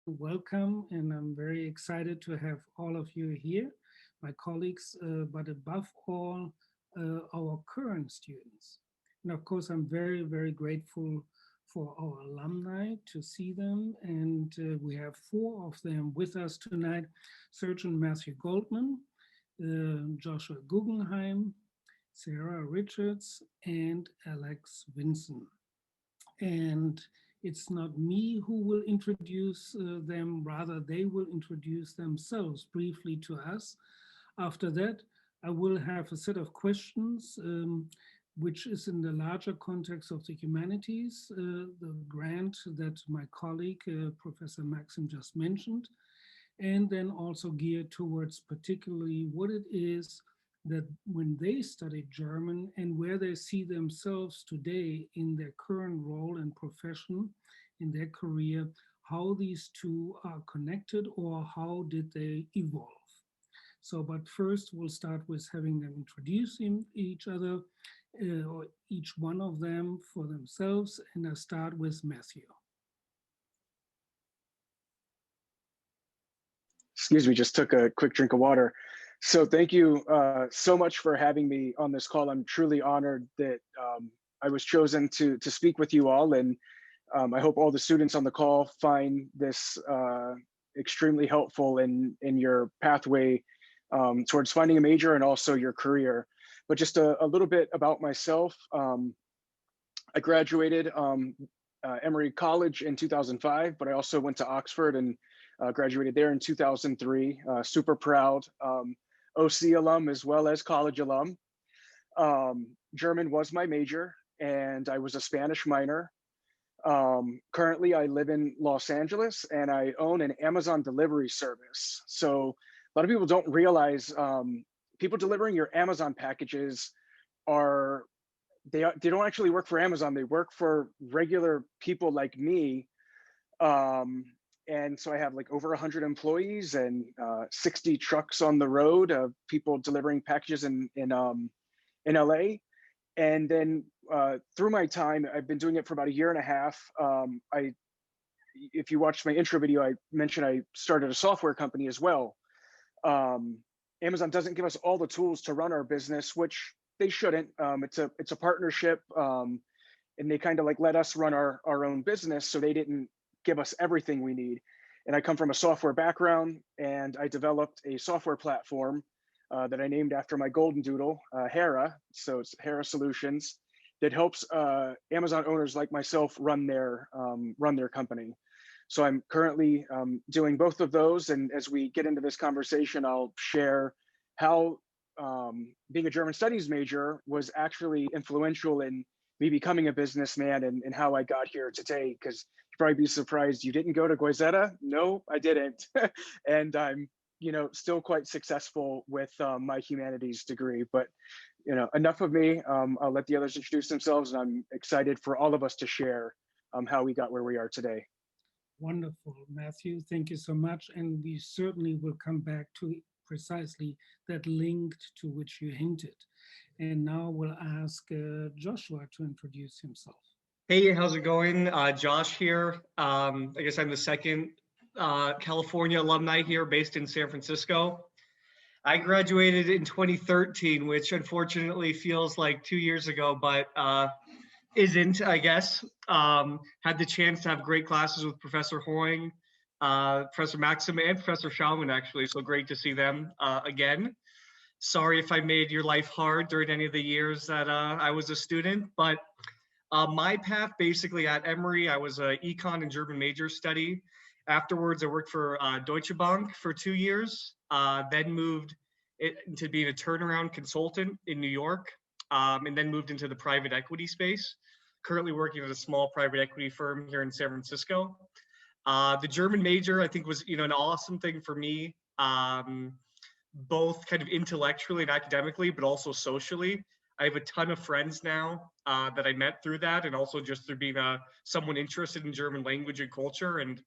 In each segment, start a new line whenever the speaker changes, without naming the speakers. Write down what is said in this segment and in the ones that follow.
Welcome, and I'm very excited to have all of you here, my colleagues, but above all, our current students. And of course, I'm very, very grateful for our alumni to see them. And we have four of them with us tonight: Surgeon Matthew Goldman, Joshua Guggenheim, Sarah Richards, and Alex Vinson. And it's not me who will introduce them, rather, they will introduce themselves briefly to us. After that, I will have a set of questions, which is in the larger context of the humanities, the grant that my colleague, Professor Maxim, just mentioned, and then also geared towards particularly what it is that when they study German and where they see themselves today in their current role and profession, in their career, how these two are connected or how did they evolve. So, but first we'll start with having them introduce each other or each one of them for themselves. And I start with Matthew.
Excuse me, just took a quick drink of water. So thank you so much for having me on this call. I'm truly honored that I was chosen to speak with you all, and I hope all the students on the call find this extremely helpful in your pathway towards finding a major and also your career. But just a little bit about myself. I graduated Emory College in 2005, but I also went to Oxford and graduated there in 2003. Super proud OC alum as well as college alum. German was my major, and I was a Spanish minor. Currently, I live in Los Angeles, and I own an Amazon delivery service. So a lot of people don't realize people delivering your Amazon packages are they don't actually work for Amazon. They work for regular people like me. And so I have like over 100 employees and 60 trucks on the road of people delivering packages in LA. And then through my time, I've been doing it for about a year and a half. If you watched my intro video, I mentioned I started a software company as well. Amazon doesn't give us all the tools to run our business, which they shouldn't. It's a partnership, and they kind of like let us run our own business. So they didn't give us everything we need. And I come from a software background, and I developed a software platform that I named after my golden doodle, Hera. So it's Hera Solutions, that helps Amazon owners like myself run their company. So I'm currently doing both of those. And as we get into this conversation, I'll share how being a German studies major was actually influential in me becoming a businessman and how I got here today. Because you'd probably be surprised, you didn't go to Goizeta? No, I didn't. And I'm still quite successful with my humanities degree. But enough of me. I'll let the others introduce themselves, and I'm excited for all of us to share how we got where we are today.
Wonderful, Matthew. Thank you so much. And we certainly will come back to precisely that link to which you hinted. And now we'll ask Joshua to introduce himself.
Hey, how's it going? Josh here. I guess I'm the second California alumni here based in San Francisco. I graduated in 2013, which unfortunately feels like 2 years ago, but isn't, I guess. Had the chance to have great classes with Professor Hoying, Professor Maxim, and Professor Schaumann, actually. So great to see them again. Sorry if I made your life hard during any of the years that I was a student, but my path basically at Emory, I was an econ and German major study. Afterwards, I worked for Deutsche Bank for 2 years, then moved into being a turnaround consultant in New York, and then moved into the private equity space. Currently working at a small private equity firm here in San Francisco. The German major, I think, was an awesome thing for me, both kind of intellectually and academically, but also socially. I have a ton of friends now that I met through that, and also just through being someone interested in German language and culture. And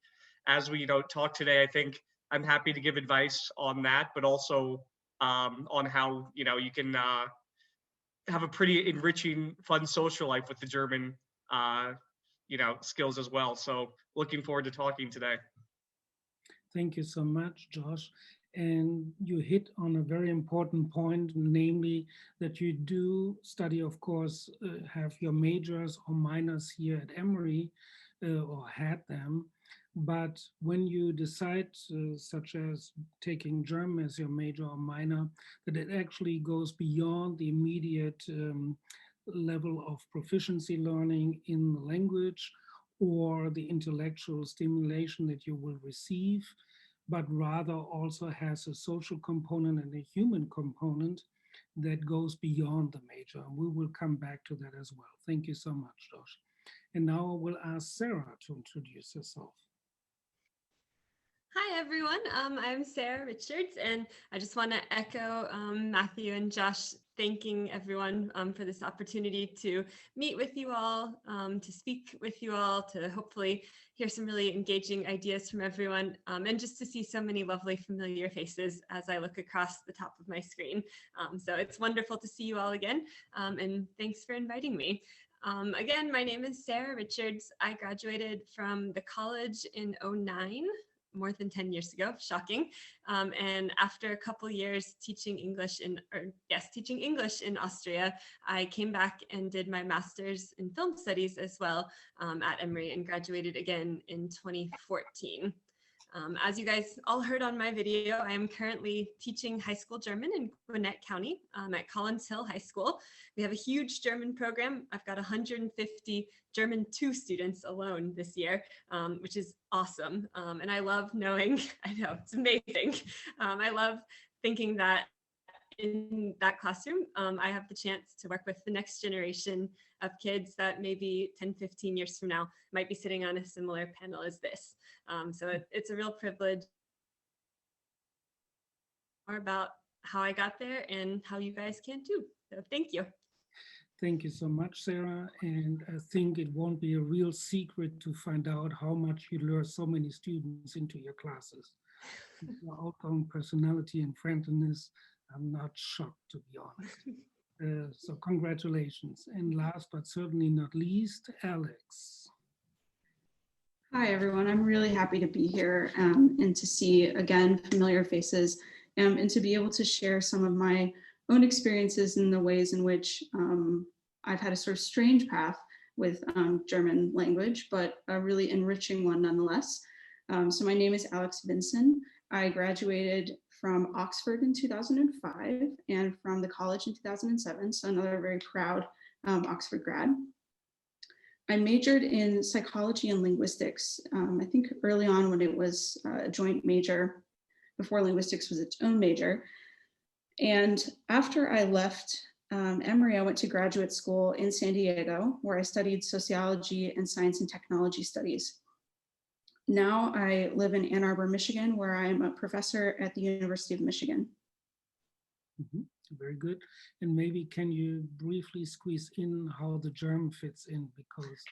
as we talk today, I think I'm happy to give advice on that, but also on how you can have a pretty enriching, fun social life with the German skills as well. So looking forward to talking today.
Thank you so much, Josh. And you hit on a very important point, namely that you do study, of course, have your majors or minors here at Emory, or had them. But when you decide, such as taking German as your major or minor, that it actually goes beyond the immediate level of proficiency learning in the language or the intellectual stimulation that you will receive, but rather also has a social component and a human component that goes beyond the major. And we will come back to that as well. Thank you so much, Josh. And now I will ask Sarah to introduce herself.
Hi, everyone. I'm Sarah Richards, and I just want to echo Matthew and Josh, thanking everyone for this opportunity to meet with you all, to speak with you all, to hopefully hear some really engaging ideas from everyone, and just to see so many lovely familiar faces as I look across the top of my screen. So it's wonderful to see you all again, and thanks for inviting me. Again, my name is Sarah Richards. I graduated from the college in '09. More than 10 years ago, shocking. And after a couple years teaching English in Austria, I came back and did my master's in film studies as well at Emory and graduated again in 2014. As you guys all heard on my video, I am currently teaching high school German in Gwinnett County at Collins Hill High School. We have a huge German program. I've got 150 German 2 students alone this year, which is awesome. And I love knowing, I know, it's amazing. I love thinking that in that classroom, I have the chance to work with the next generation of kids that maybe 10, 15 years from now might be sitting on a similar panel as this. So it's a real privilege. More about how I got there and how you guys can too. So thank you.
Thank you so much, Sarah. And I think it won't be a real secret to find out how much you lure so many students into your classes. Your outgoing personality and friendliness, I'm not shocked, to be honest. So congratulations. And last but certainly not least, Alex.
Hi, everyone. I'm really happy to be here and to see, again, familiar faces and to be able to share some of my own experiences in the ways in which I've had a sort of strange path with German language, but a really enriching one nonetheless. So my name is Alex Vinson. I graduated from Oxford in 2005 and from the college in 2007, so another very proud Oxford grad. I majored in psychology and linguistics, I think early on when it was a joint major, before linguistics was its own major. And after I left Emory, I went to graduate school in San Diego, where I studied sociology and science and technology studies. Now I live in Ann Arbor, Michigan, where I'm a professor at the University of Michigan.
Mm-hmm. Very good. And maybe can you briefly squeeze in how the German fits in, because...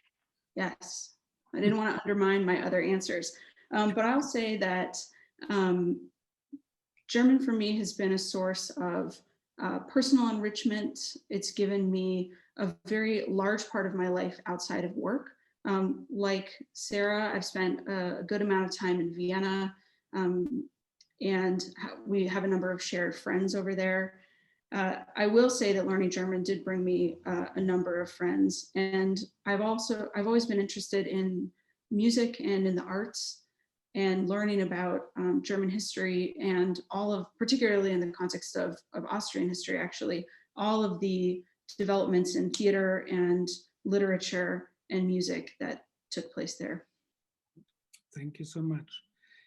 Yes, I didn't want to undermine my other answers, but I'll say that German for me has been a source of personal enrichment. It's given me a very large part of my life outside of work. Like Sarah, I've spent a good amount of time in Vienna, and we have a number of shared friends over there. I will say that learning German did bring me a number of friends, and I've always been interested in music and in the arts, and learning about German history and particularly in the context of Austrian history, actually, all of the developments in theater and literature and music that took place there.
Thank you so much.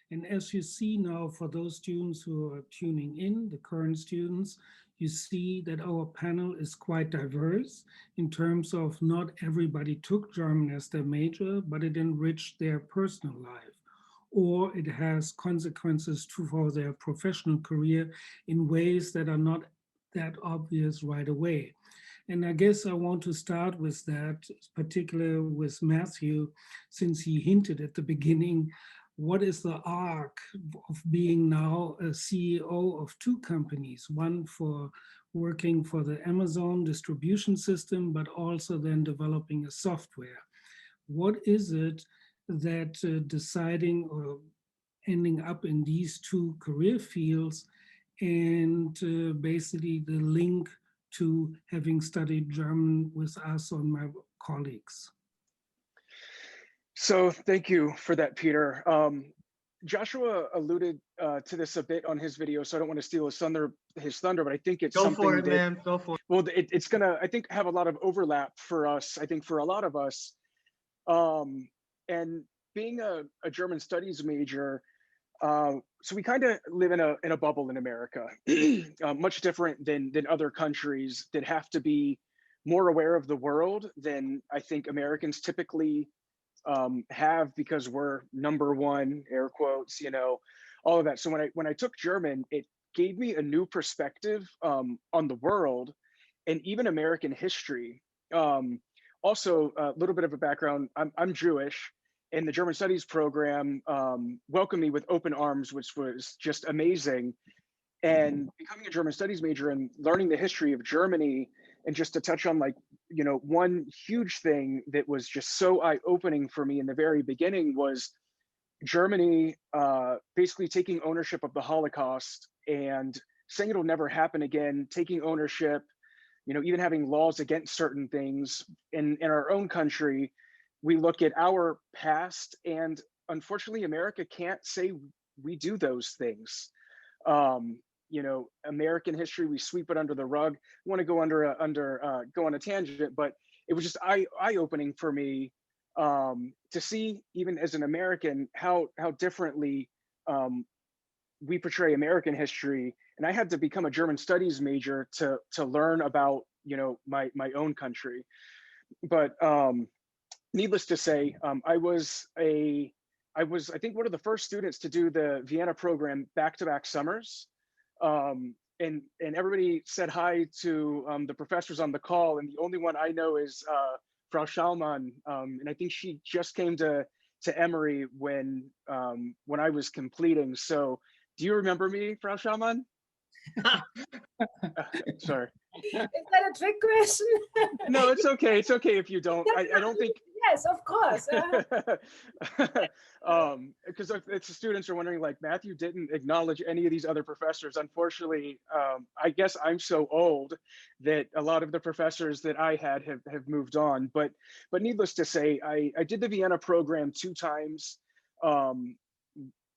And as you see now, for those students who are tuning in, the current students, you see that our panel is quite diverse in terms of not everybody took German as their major, but it enriched their personal life, or it has consequences for their professional career in ways that are not that obvious right away. And I guess I want to start with that, particularly with Matthew, since he hinted at the beginning, what is the arc of being now a CEO of 2 companies, one for working for the Amazon distribution system, but also then developing a software? What is it that deciding or ending up in these two career fields, and basically the link to having studied German with us and my colleagues.
So thank you for that, Peter. Joshua alluded to this a bit on his video, so I don't want to steal his thunder, but I think it's
Go
something
for it,
that,
man. Go for it.
well, it's gonna, I think, have a lot of overlap for us, I think for a lot of us. And being a German studies major, so we kind of live in a bubble in America, much different than other countries that have to be more aware of the world than I think Americans typically have, because we're number one, air quotes, you know, all of that. So when I took German, it gave me a new perspective on the world and even American history. Also, a little bit of a background, I'm Jewish, and the German Studies program welcomed me with open arms, which was just amazing. And becoming a German Studies major and learning the history of Germany, and just to touch on, like, you know, one huge thing that was just so eye-opening for me in the very beginning was Germany basically taking ownership of the Holocaust and saying it'll never happen again, taking ownership, you know, even having laws against certain things. In our own country, we look at our past, and unfortunately, America can't say we do those things. You know, American history, we sweep it under the rug. I want to go go on a tangent, but it was just eye-opening for me to see, even as an American, how differently we portray American history. And I had to become a German studies major to learn about, you know, my own country. But needless to say, I was I think one of the first students to do the Vienna program back-to-back summers. And everybody said hi to the professors on the call, and the only one I know is Frau Schaumann, and I think she just came to Emory when I was completing. So, do you remember me, Frau Schaumann? Sorry.
Is that a trick question?
No, it's okay. It's okay if you don't. I don't think.
Yes, of course.
Because if the students are wondering, like, Matthew didn't acknowledge any of these other professors. Unfortunately, I guess I'm so old that a lot of the professors that I had have moved on. But needless to say, I did the Vienna program 2 times.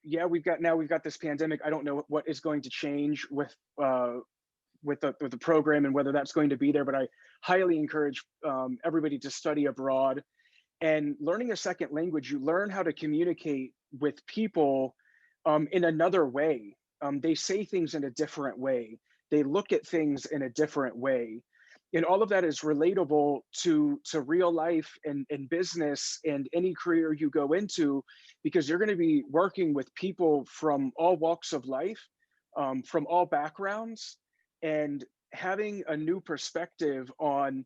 Yeah, we've got this pandemic. I don't know what is going to change with the program and whether that's going to be there, but I highly encourage everybody to study abroad. And learning a second language, you learn how to communicate with people in another way. They say things in a different way. They look at things in a different way. And all of that is relatable to real life and business and any career you go into, because you're going to be working with people from all walks of life, from all backgrounds, and having a new perspective on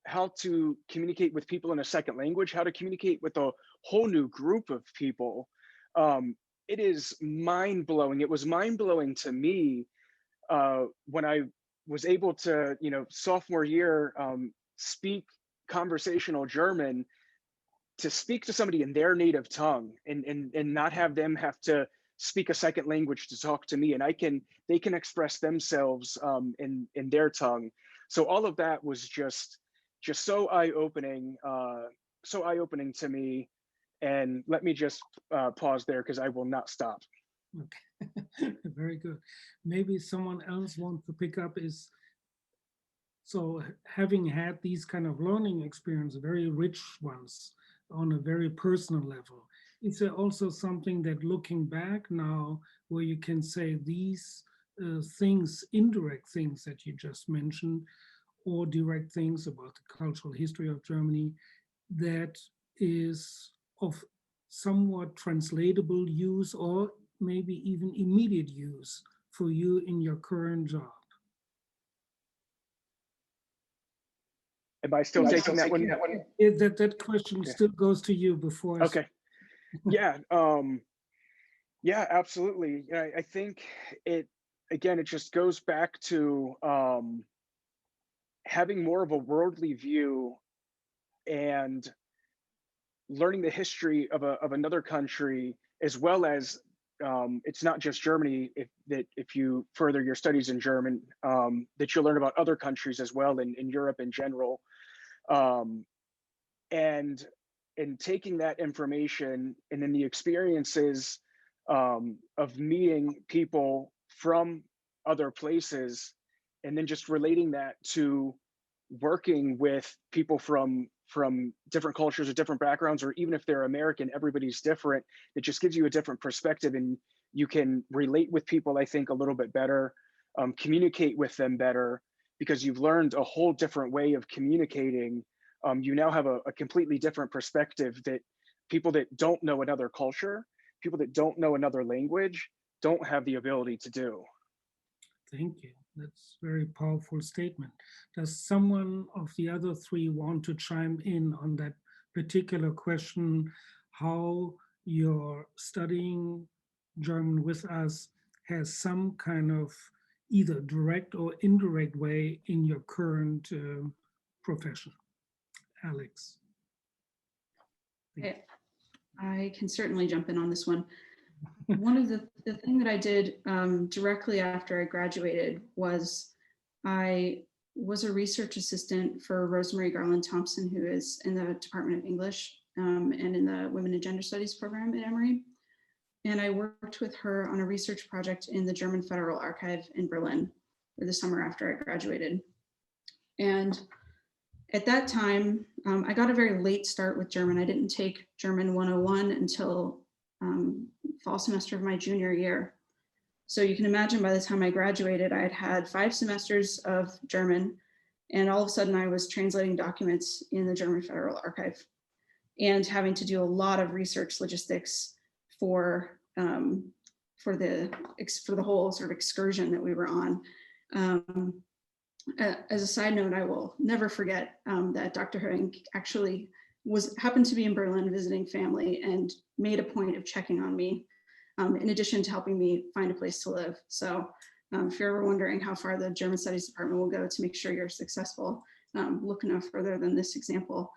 how to communicate with people in a second language, how to communicate with a whole new group of people. It is mind-blowing. It was mind-blowing to me when I was able to, you know, sophomore year, speak conversational German, to speak to somebody in their native tongue and not have them have to speak a second language to talk to me, and they can express themselves in their tongue. So all of that was just so eye-opening to me. And let me just pause there, because I will not stop.
Okay, very good. Maybe someone else wants to pick up is, so having had these kind of learning experience, very rich ones on a very personal level, is there also something that looking back now where you can say these things, indirect things that you just mentioned, or direct things about the cultural history of Germany, that is of somewhat translatable use or maybe even immediate use for you in your current job?
Am I still taking that one?
Yeah, that question still goes to you before.
Okay. Yeah. Yeah, absolutely. I think it just goes back to having more of a worldly view and learning the history of another country as well as it's not just Germany, if you further your studies in German, that you'll learn about other countries as well in Europe in general. And taking that information and then the experiences of meeting people from other places, and then just relating that to working with people from different cultures or different backgrounds, or even if they're American, everybody's different. It just gives you a different perspective, and you can relate with people, I think, a little bit better, communicate with them better, because you've learned a whole different way of communicating. You now have a completely different perspective that people that don't know another culture, people that don't know another language, don't have the ability to do.
Thank you. That's a very powerful statement. Does someone of the other three want to chime in on that particular question, how your studying German with us has some kind of either direct or indirect way in your current profession? Alex.
I can certainly jump in on this one. One of the thing that I did directly after I graduated was I was a research assistant for Rosemary Garland Thompson, who is in the Department of English and in the Women and Gender Studies program at Emory. And I worked with her on a research project in the German Federal Archive in Berlin for the summer after I graduated. And at that time, I got a very late start with German. I didn't take German 101 until fall semester of my junior year. So you can imagine by the time I graduated, I had had 5 semesters of German, and all of a sudden I was translating documents in the German Federal Archive and having to do a lot of research logistics for the whole sort of excursion that we were on. As a side note, I will never forget that Dr. Herring actually happened to be in Berlin visiting family and made a point of checking on me, in addition to helping me find a place to live. So if you're ever wondering how far the German Studies department will go to make sure you're successful, look no further than this example.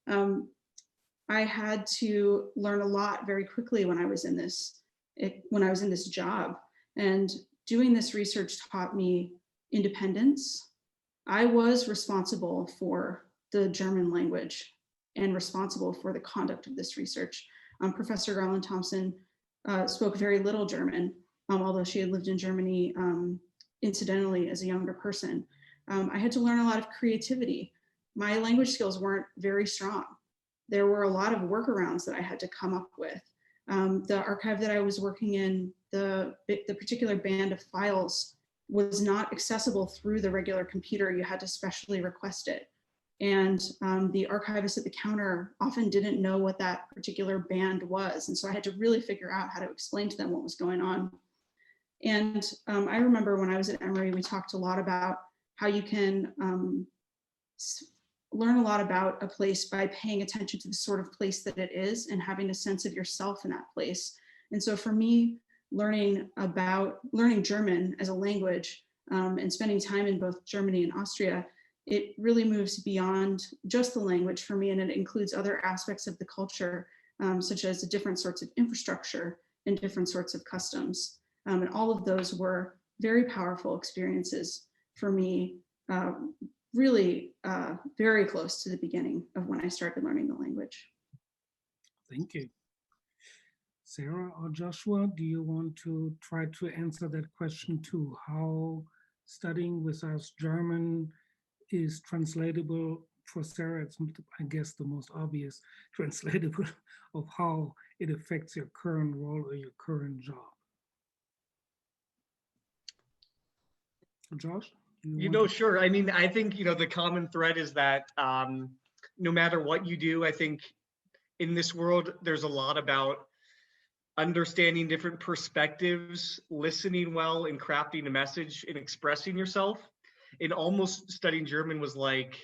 I had to learn a lot very quickly when I was in this job, and doing this research taught me independence. I was responsible for the German language and responsible for the conduct of this research. Professor Garland Thompson spoke very little German, although she had lived in Germany incidentally as a younger person. I had to learn a lot of creativity. My language skills weren't very strong. There were a lot of workarounds that I had to come up with. The archive that I was working in, the particular band of files was not accessible through the regular computer. You had to specially request it. And the archivist at the counter often didn't know what that particular band was. And so I had to really figure out how to explain to them what was going on. And I remember when I was at Emory, we talked a lot about how you can learn a lot about a place by paying attention to the sort of place that it is and having a sense of yourself in that place. And so for me, learning German as a language and spending time in both Germany and Austria, it really moves beyond just the language for me, and it includes other aspects of the culture, such as the different sorts of infrastructure and different sorts of customs. And all of those were very powerful experiences for me, really very close to the beginning of when I started learning the language.
Thank you. Sarah or Joshua, do you want to try to answer that question too? How studying with us German is translatable for Sarah? It's, I guess, the most obvious translatable of how it affects your current role or your current job. Josh?
Sure. I mean, I think, the common thread is that no matter what you do, I think in this world, there's a lot about understanding different perspectives, listening well, and crafting a message and expressing yourself. And almost studying German was like,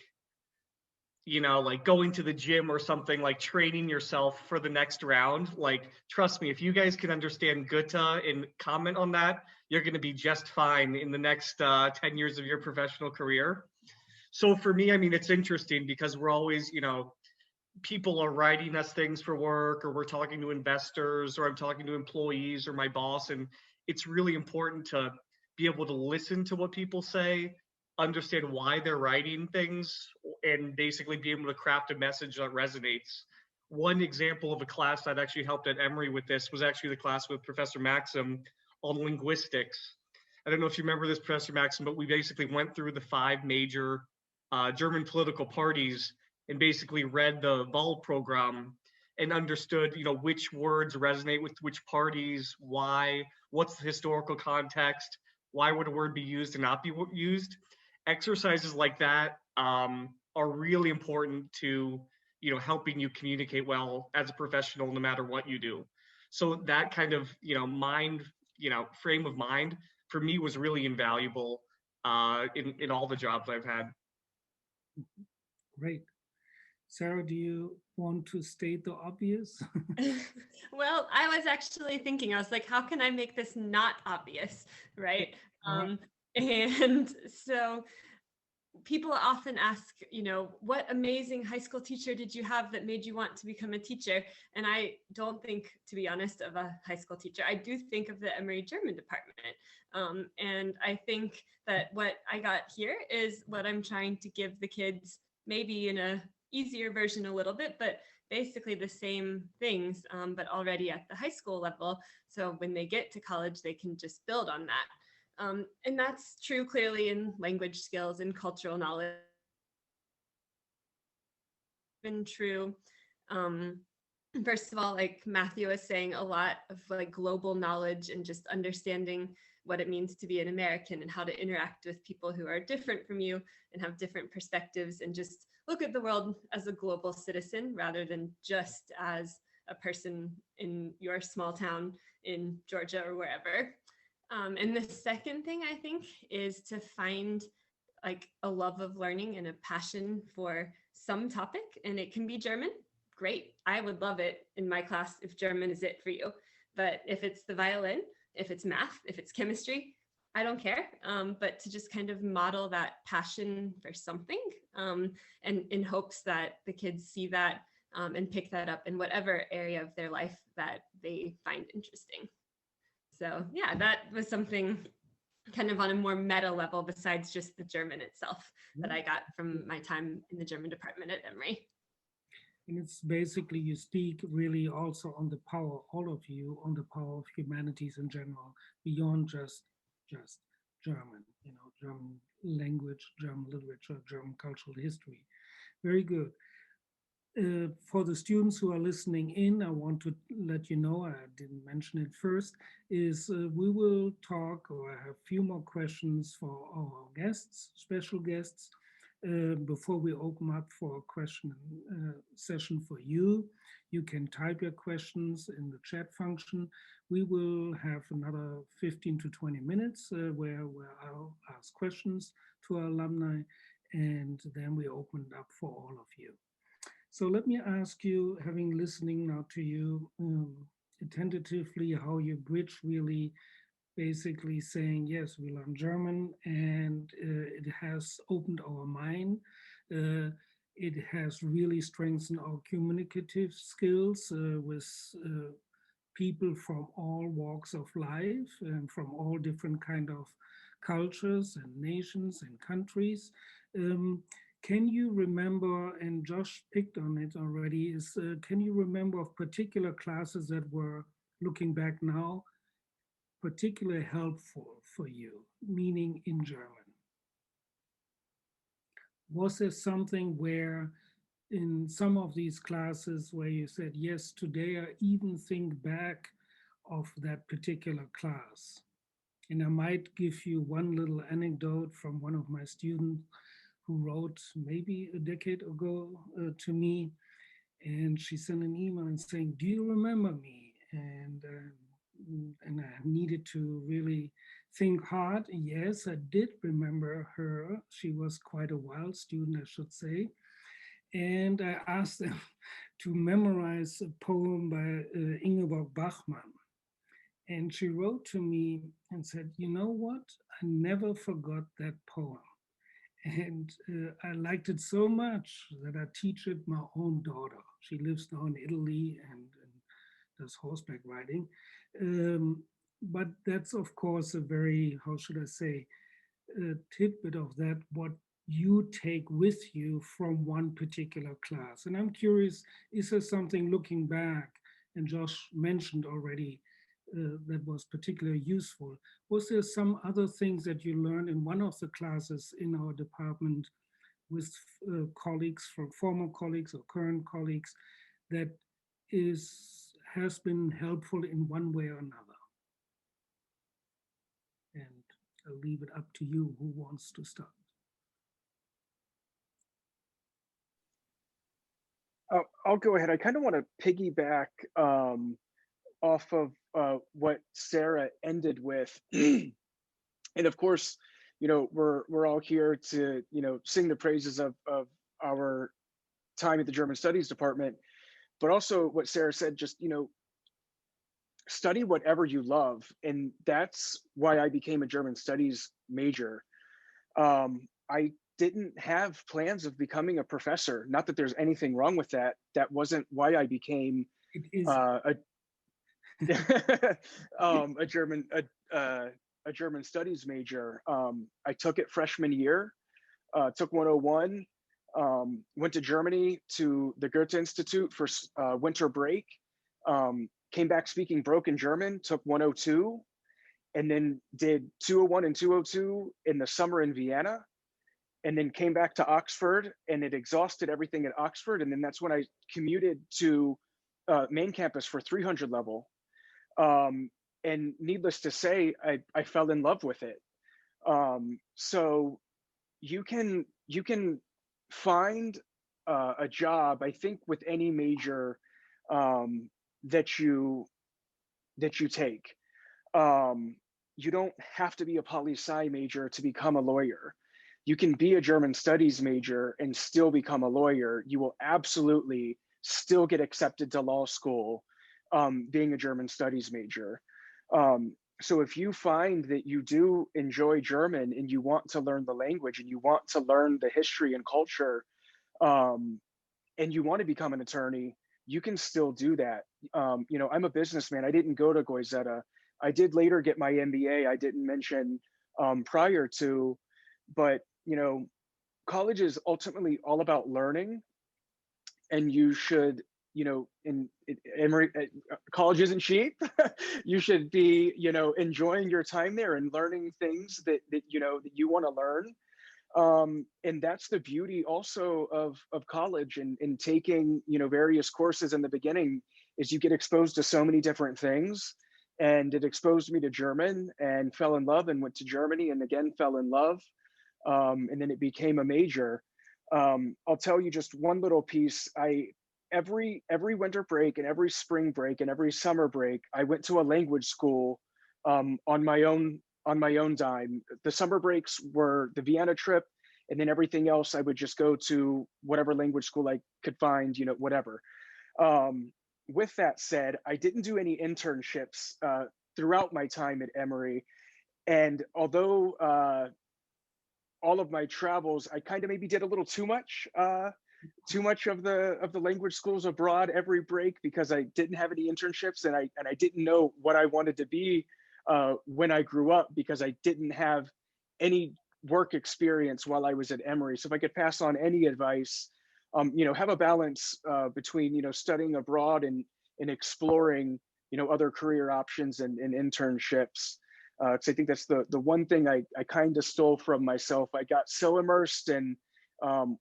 like going to the gym or something, like training yourself for the next round. Like, trust me, if you guys can understand Goethe and comment on that, you're going to be just fine in the next 10 years of your professional career. So for me, I mean, it's interesting because we're always, people are writing us things for work, or we're talking to investors, or I'm talking to employees or my boss, and it's really important to be able to listen to what people say, understand why they're writing things, and basically be able to craft a message that resonates. One example of a class that actually helped at Emory with this was actually the class with Professor Maxim on linguistics. I don't know if you remember this, Professor Maxim, but we basically went through the 5 major German political parties and basically read the Wahlprogramm and understood, which words resonate with which parties, why, what's the historical context, why would a word be used and not be used. Exercises like that are really important to, helping you communicate well as a professional, no matter what you do. So that kind of, mind, frame of mind for me was really invaluable in all the jobs I've had.
Great. Sarah, do you want to state the obvious?
Well, I was actually thinking, I was like, how can I make this not obvious, right? And so people often ask, what amazing high school teacher did you have that made you want to become a teacher? And I don't think, to be honest, of a high school teacher. I do think of the Emory German department. And I think that what I got here is what I'm trying to give the kids, maybe in a easier version a little bit, but basically the same things, but already at the high school level. So when they get to college, they can just build on that. And that's true clearly in language skills and cultural knowledge. Been true. First of all, like Matthew was saying, a lot of like global knowledge and just understanding what it means to be an American and how to interact with people who are different from you and have different perspectives, and just look at the world as a global citizen rather than just as a person in your small town in Georgia or wherever. And the second thing I think is to find like a love of learning and a passion for some topic, and it can be German. Great. I would love it in my class if German is it for you. But if it's the violin, if it's math, if it's chemistry, I don't care. But to just kind of model that passion for something, and in hopes that the kids see that and pick that up in whatever area of their life that they find interesting. So yeah, that was something kind of on a more meta level besides just the German itself that I got from my time in the German department at Emory.
And it's basically, you speak really also on the power, all of you, on the power of humanities in general, beyond just German, German language, German literature, German cultural history. Very good. For the students who are listening in, I want to let you know, I didn't mention it first, is we will talk, or I have a few more questions for our guests, special guests, before we open up for a question session for you. You can type your questions in the chat function. We will have another 15 to 20 minutes where I'll ask questions to our alumni, and then we open it up for all of you. So let me ask you, having listening now to you tentatively, how you bridge really basically saying, yes, we learn German and it has opened our mind. It has really strengthened our communicative skills with people from all walks of life and from all different kind of cultures and nations and countries. Can you remember, and Josh picked on it already, is can you remember of particular classes that were, looking back now, particularly helpful for you, meaning in German? Was there something where in some of these classes where you said, yes, today I even think back of that particular class? And I might give you one little anecdote from one of my students who wrote maybe a decade ago to me, and she sent an email and saying, do you remember me? And I needed to really think hard. Yes, I did remember her. She was quite a wild student, I should say. And I asked them to memorize a poem by Ingeborg Bachmann. And she wrote to me and said, you know what? I never forgot that poem. And I liked it so much that I teach it my own daughter. She lives now in Italy and does horseback riding. But that's, of course, a very, how should I say, tidbit of that, what you take with you from one particular class. And I'm curious, is there something looking back, and Josh mentioned already, that was particularly useful? Was there some other things that you learned in one of the classes in our department with colleagues, from former colleagues or current colleagues, that has been helpful in one way or another? And I'll leave it up to you who wants to start.
I'll go ahead. I kind of want to piggyback off of what Sarah ended with. And of course, we're all here to, sing the praises of our time at the German Studies department, but also what Sarah said, just, study whatever you love. And that's why I became a German Studies major. I didn't have plans of becoming a professor. Not that there's anything wrong with that. That wasn't why I became
It is.
A German Studies major. I took it freshman year, took 101, went to Germany to the Goethe Institute for winter break, came back speaking broken German, took 102, and then did 201 and 202 in the summer in Vienna, and then came back to Oxford, and it exhausted everything at Oxford. And then that's when I commuted to main campus for 300 level. And needless to say, I fell in love with it. So you can find a job, I think, with any major that you take. You don't have to be a poli-sci major to become a lawyer. You can be a German Studies major and still become a lawyer. You will absolutely still get accepted to law school being a German Studies major. So if you find that you do enjoy German and you want to learn the language and you want to learn the history and culture, and you want to become an attorney, you can still do that. I'm a businessman. I didn't go to Goethe. I did later get my MBA. I didn't mention prior to, but college is ultimately all about learning, and you should, Emory, college isn't cheap. You should be, enjoying your time there and learning things that you want to learn. And that's the beauty also of college and taking, various courses in the beginning, is you get exposed to so many different things. And it exposed me to German, and fell in love, and went to Germany and again fell in love. And then it became a major. I'll tell you just one little piece. Every winter break and every spring break and every summer break, I went to a language school on my own dime. The summer breaks were the Vienna trip, and then everything else I would just go to whatever language school I could find, whatever. With that said, I didn't do any internships throughout my time at Emory. And although all of my travels, I kind of maybe did a little too much of the language schools abroad every break, because I didn't have any internships, and I didn't know what I wanted to be when I grew up, because I didn't have any work experience while I was at Emory. So if I could pass on any advice, have a balance between studying abroad and exploring other career options and internships. Because I think that's the one thing I kind of stole from myself. I got so immersed, and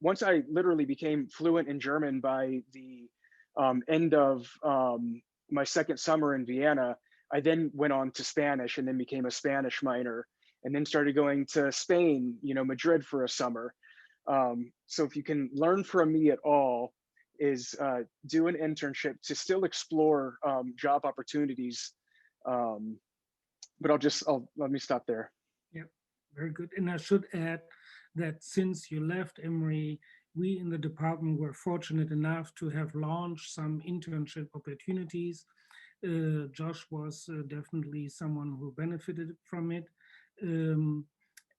once I literally became fluent in German by the end of my second summer in Vienna, I then went on to Spanish, and then became a Spanish minor, and then started going to Spain, Madrid for a summer. So if you can learn from me at all, is do an internship to still explore job opportunities. But let me stop there.
Yeah, very good. And I should add that since you left Emory, we in the department were fortunate enough to have launched some internship opportunities. Josh was definitely someone who benefited from it.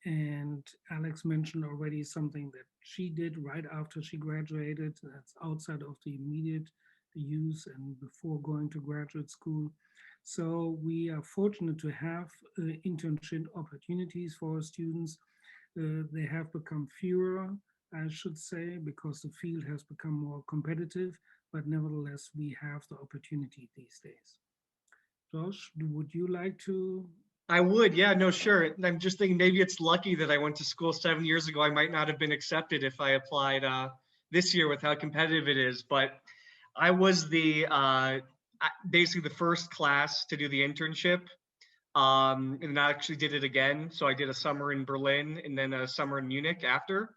And Alex mentioned already something that she did right after she graduated. That's outside of the immediate use and before going to graduate school. So we are fortunate to have internship opportunities for our students. They have become fewer, I should say, because the field has become more competitive, but nevertheless, we have the opportunity these days. Josh, would you like to?
I would, yeah, no, sure. And I'm just thinking maybe it's lucky that I went to school 7 years ago. I might not have been accepted if I applied this year with how competitive it is. But I was basically the first class to do the internship, and I actually did it again. So I did a summer in Berlin and then a summer in Munich after.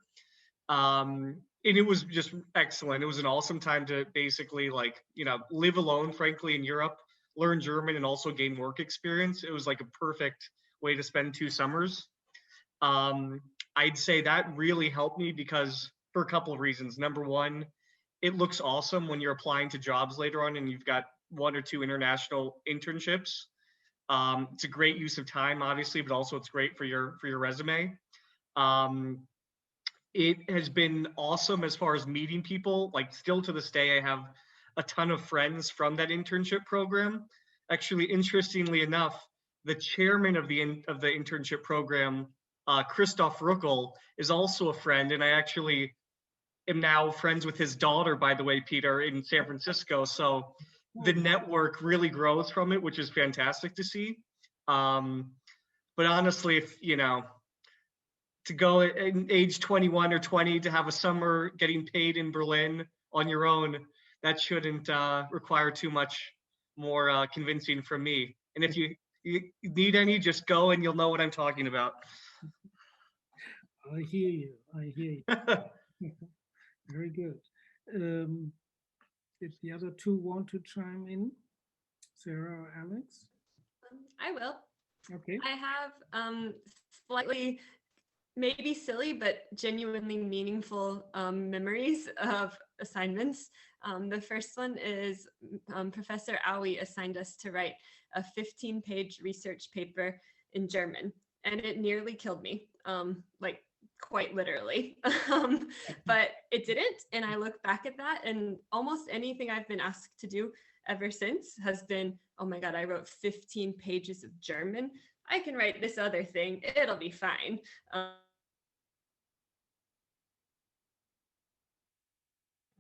And it was just excellent. It was an awesome time to basically live alone, frankly, in Europe, learn German, and also gain work experience. It was like a perfect way to spend 2 summers. I'd say that really helped me because for a couple of reasons. Number one, it looks awesome when you're applying to jobs later on and you've got 1 or 2 international internships. It's a great use of time, obviously, but also it's great for your resume. It has been awesome as far as meeting people. Like still to this day, I have a ton of friends from that internship program. Actually, interestingly enough, the chairman of the internship program, Christoph Ruckel, is also a friend, and I actually am now friends with his daughter, by the way, Peter, in San Francisco. So the network really grows from it, which is fantastic to see. But honestly, if to go at age 21 or 20 to have a summer getting paid in Berlin on your own, that shouldn't require too much more convincing from me. And if you need any, just go and you'll know what I'm talking about.
I hear you. I hear you. Very good. If the other two want to chime in, Sarah or Alex?
I will.
Okay.
I have slightly maybe silly but genuinely meaningful memories of assignments. The first one is Professor Aui assigned us to write a 15-page research paper in German, and it nearly killed me, like quite literally. But it didn't, and I look back at that, and almost anything I've been asked to do ever since has been, oh my God, I wrote 15 pages of German. I can write this other thing. It'll be fine.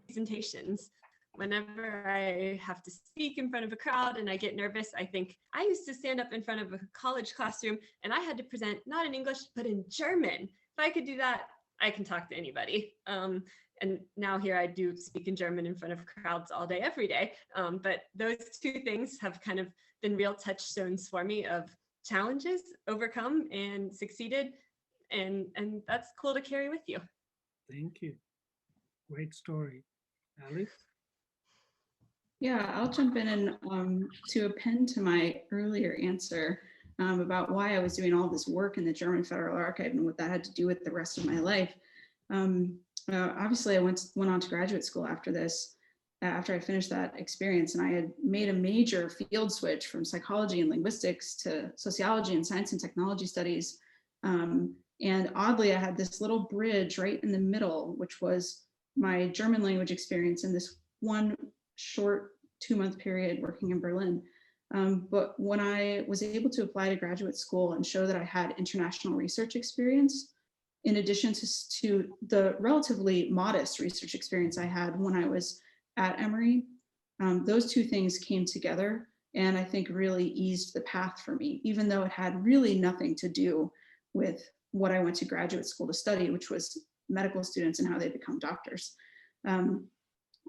Presentations. Whenever I have to speak in front of a crowd and I get nervous, I think I used to stand up in front of a college classroom and I had to present not in English, but in German. If I could do that, I can talk to anybody. And now here I do speak in German in front of crowds all day, every day. But those two things have kind of been real touchstones for me of challenges overcome and succeeded. And that's cool to carry with you.
Thank you. Great story. Alex?
Yeah, I'll jump in and to append to my earlier answer about why I was doing all this work in the German Federal Archive and what that had to do with the rest of my life. Obviously, I went on to graduate school after this, after I finished that experience, and I had made a major field switch from psychology and linguistics to sociology and science and technology studies. And oddly, I had this little bridge right in the middle, which was my German language experience in this one short 2-month period working in Berlin. But when I was able to apply to graduate school and show that I had international research experience, in addition to the relatively modest research experience I had when I was at Emory, those two things came together and I think really eased the path for me, even though it had really nothing to do with what I went to graduate school to study, which was medical students and how they become doctors.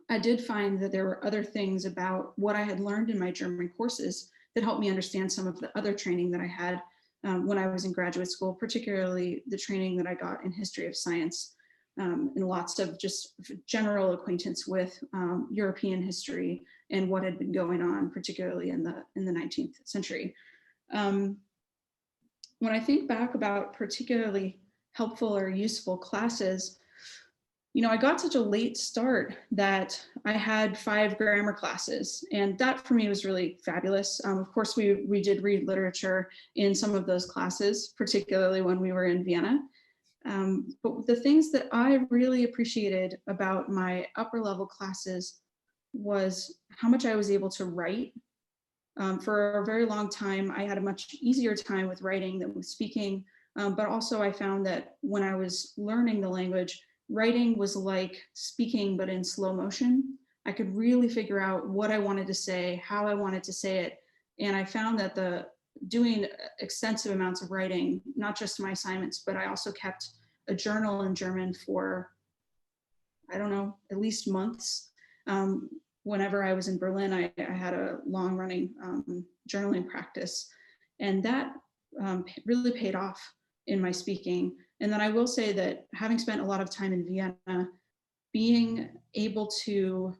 I did find that there were other things about what I had learned in my German courses that helped me understand some of the other training that I had when I was in graduate school, particularly the training that I got in history of science and lots of just general acquaintance with European history and what had been going on, particularly in the 19th century. When I think back about particularly helpful or useful classes, I got such a late start that I had 5 grammar classes, and that for me was really fabulous. Of course, we did read literature in some of those classes, particularly when we were in Vienna. But the things that I really appreciated about my upper level classes was how much I was able to write. For a very long time, I had a much easier time with writing than with speaking, but also I found that when I was learning the language, writing was like speaking, but in slow motion. I could really figure out what I wanted to say, how I wanted to say it. And I found that doing extensive amounts of writing, not just my assignments, but I also kept a journal in German for, I don't know, at least months. Whenever I was in Berlin, I had a long running journaling practice, and that really paid off in my speaking. And then I will say that having spent a lot of time in Vienna, being able to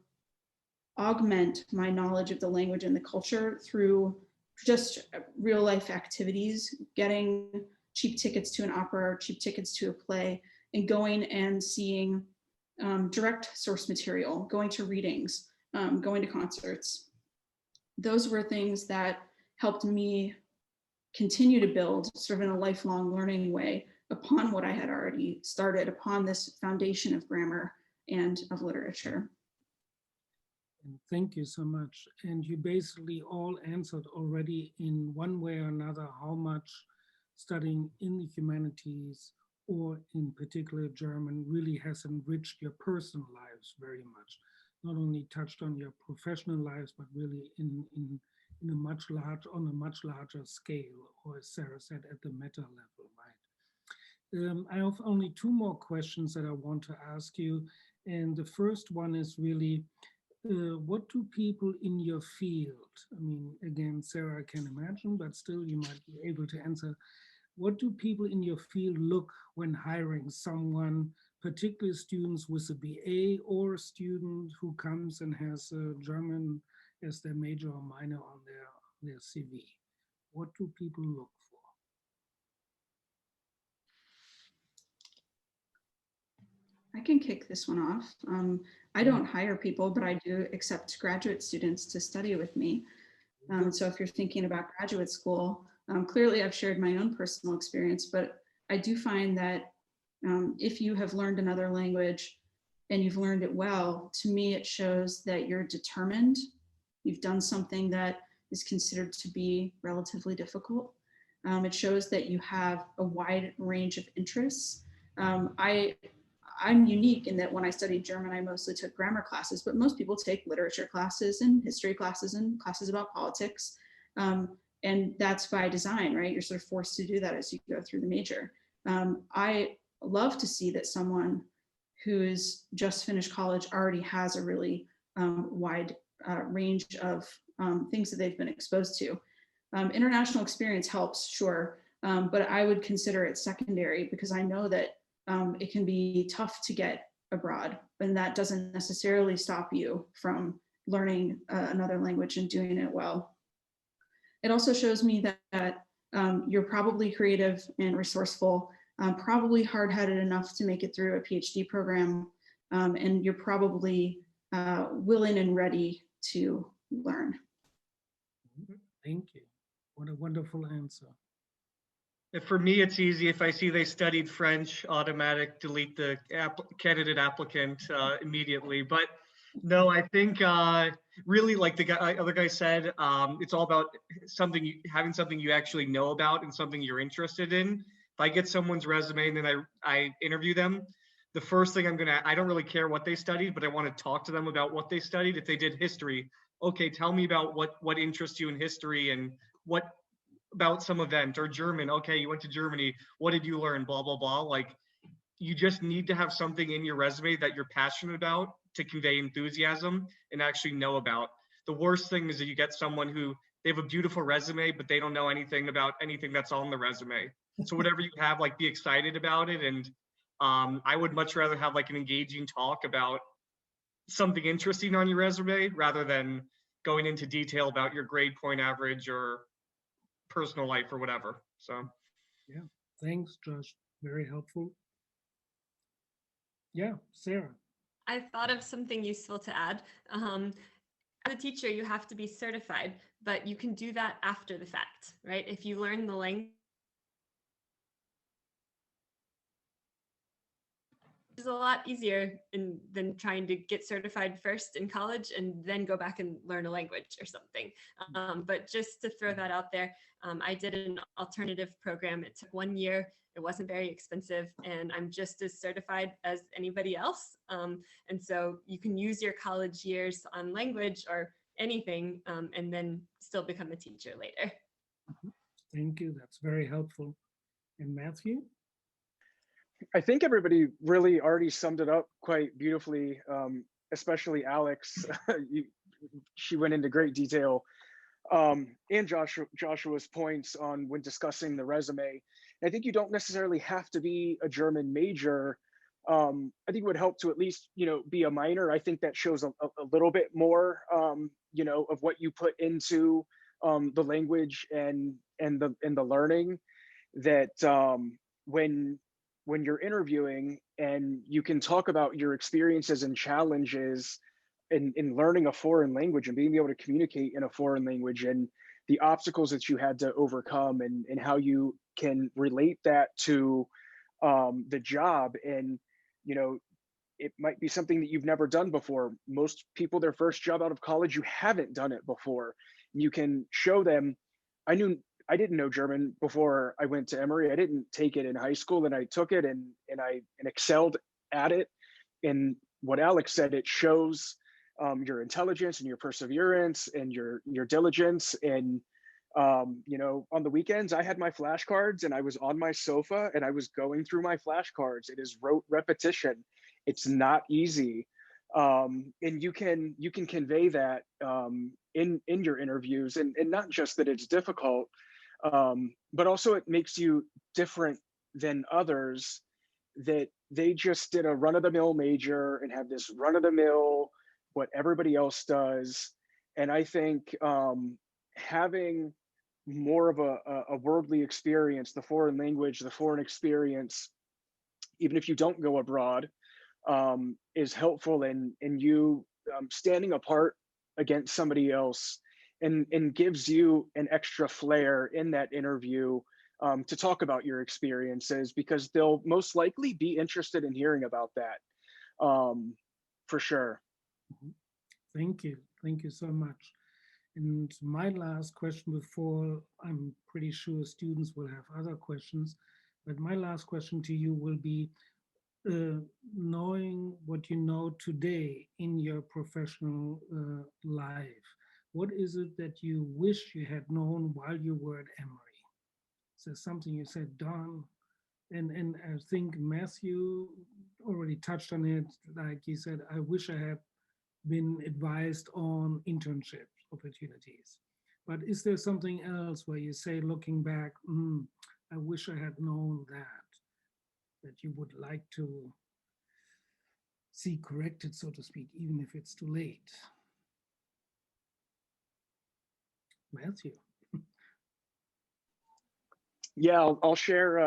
augment my knowledge of the language and the culture through just real life activities, getting cheap tickets to an opera or cheap tickets to a play, and going and seeing direct source material, going to readings, going to concerts. Those were things that helped me continue to build sort of in a lifelong learning way upon what I had already started, upon this foundation of grammar and of literature.
Thank you so much. And you basically all answered already in one way or another how much studying in the humanities, or in particular German, really has enriched your personal lives very much. Not only touched on your professional lives, but really on a much larger scale, or as Sarah said, at the meta level, right? I have only 2 more questions that I want to ask you. And the first one is really, what do people in your field, I mean, again, Sarah, I can imagine, but still you might be able to answer. What do people in your field look when hiring someone, particularly students with a BA or a student who comes and has German as their major or minor on their CV? What do people look for?
I can kick this one off. I don't hire people, but I do accept graduate students to study with me. So if you're thinking about graduate school, clearly I've shared my own personal experience, but I do find that if you have learned another language and you've learned it well, to me it shows that you're determined. You've done something that is considered to be relatively difficult. It shows that you have a wide range of interests. I'm unique in that when I studied German, I mostly took grammar classes, but most people take literature classes and history classes and classes about politics. And that's by design, right? You're sort of forced to do that as you go through the major. I love to see that someone who's just finished college already has a really wide range of things that they've been exposed to. International experience helps, sure, but I would consider it secondary because I know that it can be tough to get abroad, and that doesn't necessarily stop you from learning another language and doing it well. It also shows me that you're probably creative and resourceful, probably hard-headed enough to make it through a PhD program, and you're probably willing and ready to learn.
Thank you. What a wonderful answer.
For me, it's easy. If I see they studied French, automatic delete the candidate applicant immediately. But no, I think really, like the other guy said, it's all about having something you actually know about and something you're interested in. If I get someone's resume and then I interview them, the first thing I don't really care what they studied, but I want to talk to them about what they studied. If they did history, okay, tell me about what interests you in history and what about some event. Or German, okay, you went to Germany, what did you learn, blah, blah, blah. Like, you just need to have something in your resume that you're passionate about to convey enthusiasm and actually know about. The worst thing is that you get someone who, they have a beautiful resume, but they don't know anything about anything that's on the resume. So whatever you have, like, be excited about it. And I would much rather have like an engaging talk about something interesting on your resume rather than going into detail about your grade point average or personal life or whatever. So
yeah, thanks, Josh. Very helpful. Yeah, Sarah.
I thought of something useful to add. As a teacher, you have to be certified, but you can do that after the fact, right? If you learn the language, it's a lot easier than trying to get certified first in college and then go back and learn a language or something. But just to throw that out there, I did an alternative program. It took 1 year. It wasn't very expensive, and I'm just as certified as anybody else. And so you can use your college years on language or anything, and then still become a teacher later.
Thank you. That's very helpful. And Matthew?
I think everybody really already summed it up quite beautifully, especially Alex. She went into great detail. And Joshua's points on when discussing the resume. I think you don't necessarily have to be a German major. I think it would help to at least, be a minor. I think that shows a little bit more, of what you put into the language and the learning. That when you're interviewing and you can talk about your experiences and challenges in learning a foreign language and being able to communicate in a foreign language and the obstacles that you had to overcome and how you can relate that to the job. And, it might be something that you've never done before. Most people, their first job out of college, you haven't done it before. You can show them, I didn't know German before I went to Emory. I didn't take it in high school, and I took it and I excelled at it. And what Alex said, it shows your intelligence and your perseverance and your diligence. And on the weekends, I had my flashcards and I was on my sofa and I was going through my flashcards. It is rote repetition. It's not easy. And you can convey that in your interviews, and not just that it's difficult, but also it makes you different than others, that they just did a run-of-the-mill major and have this run-of-the-mill what everybody else does. And I think having more of a worldly experience, the foreign language, the foreign experience, even if you don't go abroad, is helpful in you standing apart against somebody else, and gives you an extra flair in that interview to talk about your experiences, because they'll most likely be interested in hearing about that, for sure.
Thank you. Thank you so much. And my last question, before I'm pretty sure students will have other questions, but my last question to you will be, knowing what you know today in your professional life, what is it that you wish you had known while you were at Emory? Is there something you said, Don? And I think Matthew already touched on it. Like he said, I wish I had been advised on internship opportunities. But is there something else where you say, looking back, I wish I had known that you would like to see corrected, so to speak, even if it's too late? Matthew.
Yeah, I'll share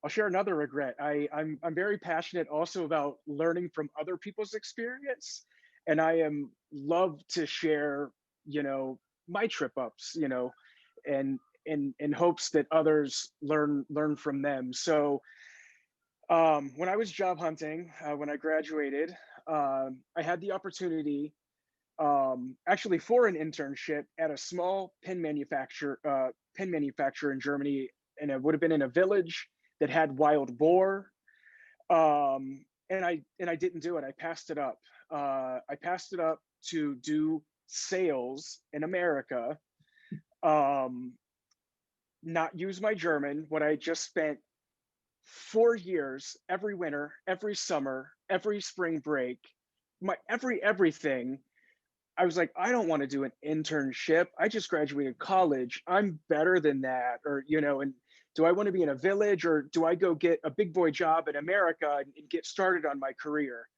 another regret. I'm very passionate also about learning from other people's experience, and I am love to share, my trip ups, and in hopes that others learn from them. So when I was job hunting, when I graduated, I had the opportunity actually for an internship at a small pen manufacturer in Germany, and it would have been in a village that had wild boar. And I didn't do it. I passed it up. I passed it up to do sales in America, not use my German, what I just spent 4 years, every winter, every summer, every spring break, everything. I was like, I don't want to do an internship. I just graduated college. I'm better than that. Or, and do I want to be in a village, or do I go get a big boy job in America and get started on my career?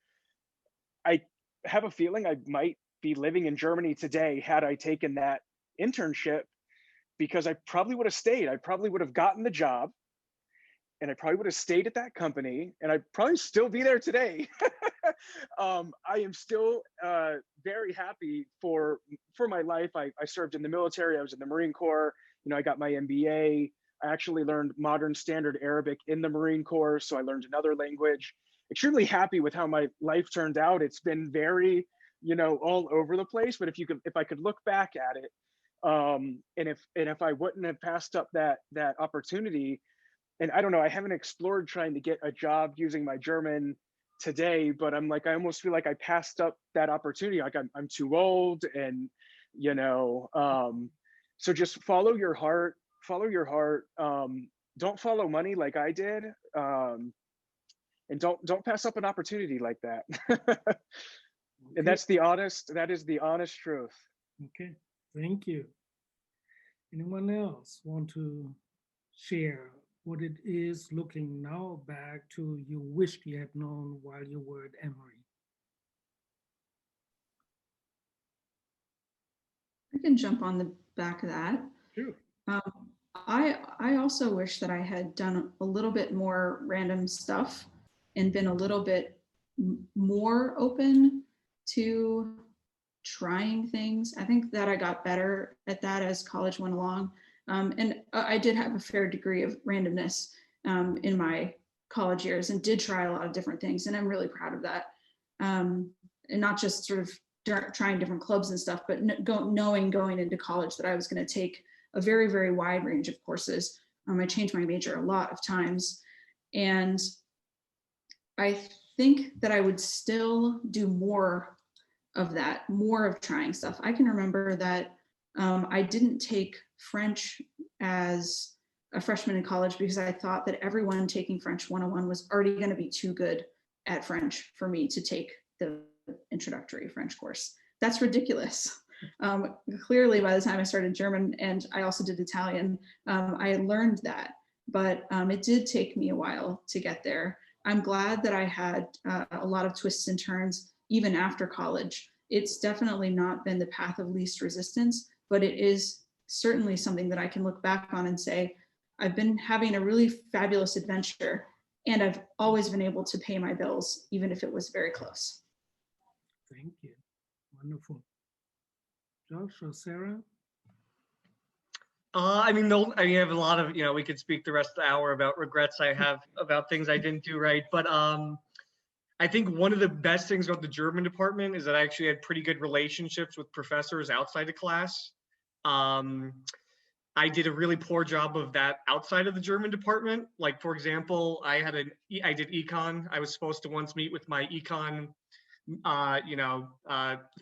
I have a feeling I might be living in Germany today had I taken that internship, because I probably would have stayed. I probably would have gotten the job. and I probably would have stayed at that company, and I'd probably still be there today. I am still very happy for my life. I served in the military. I was in the Marine Corps. You know, I got my MBA. I actually learned modern standard Arabic in the Marine Corps, so I learned another language. Extremely happy with how my life turned out. It's been very, you know, all over the place. But if I could look back at it, and if I wouldn't have passed up that opportunity, and I don't know, I haven't explored trying to get a job using my German today, but I'm like, I almost feel like I passed up that opportunity. Like I'm too old, and you know, so just follow your heart. Follow your heart. Don't follow money like I did, and don't pass up an opportunity like that. And
Okay.
that is the honest truth.
Okay, thank you. Anyone else want to share what it is looking now back to you wished you had known while you were at Emory?
I can jump on the back of that.
Sure.
I also wish that I had done a little bit more random stuff and been a little bit more open to trying things. I think that I got better at that as college went along. And I did have a fair degree of randomness in my college years and did try a lot of different things. And I'm really proud of that. And not just sort of trying different clubs and stuff, but knowing going into college that I was going to take a very, very wide range of courses. I changed my major a lot of times. And I think that I would still do more of that, more of trying stuff. I can remember that I didn't take French as a freshman in college because I thought that everyone taking French 101 was already going to be too good at French for me to take the introductory French course. That's ridiculous. Clearly, by the time I started German, and I also did Italian, I learned that, but it did take me a while to get there. I'm glad that I had a lot of twists and turns even after college. It's definitely not been the path of least resistance, but it is certainly something that I can look back on and say, I've been having a really fabulous adventure, and I've always been able to pay my bills, even if it was very close.
Thank you. Wonderful. Josh or Sarah?
I mean, I have a lot of, we could speak the rest of the hour about regrets I have about things I didn't do right. But I think one of the best things about the German department is that I actually had pretty good relationships with professors outside of class. I did a really poor job of that outside of the German department. Like, for example, I did econ. I was supposed to once meet with my econ,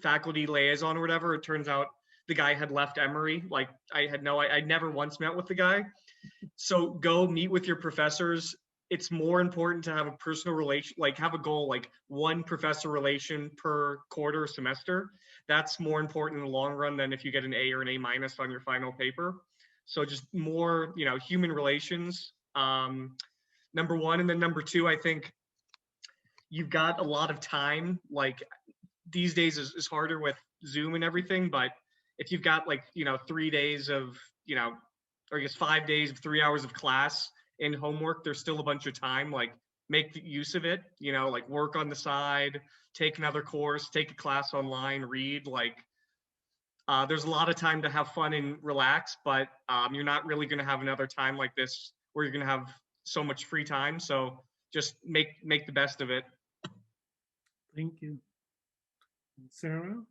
faculty liaison or whatever. It turns out the guy had left Emory. Like, I never once met with the guy. So go meet with your professors. It's more important to have a personal relation, like have a goal, like one professor relation per quarter semester. That's more important in the long run than if you get an A or an A- on your final paper. So just more, human relations, number one. And then number two, I think you've got a lot of time. Like these days is harder with Zoom and everything, but if you've got 3 days of, or I guess 5 days of 3 hours of class and homework, there's still a bunch of time. Like make the use of it, like work on the side, take another course, take a class online, read. There's a lot of time to have fun and relax, but you're not really going to have another time like this where you're going to have so much free time. So just make the best of it.
Thank you. Sarah?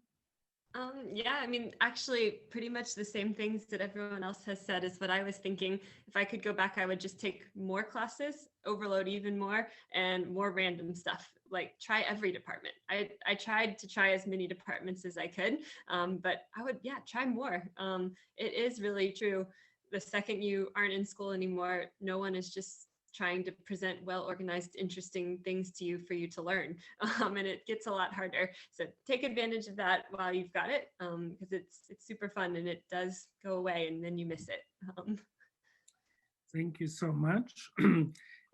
Yeah, I mean, actually, pretty much the same things that everyone else has said is what I was thinking. If I could go back, I would just take more classes, overload even more, and more random stuff. Like try every department. I tried to try as many departments as I could, but I would, try more. It is really true. The second you aren't in school anymore, no one is just trying to present well-organized, interesting things to you for you to learn. And it gets a lot harder. So take advantage of that while you've got it, because it's super fun and it does go away and then you miss it.
Thank you so much.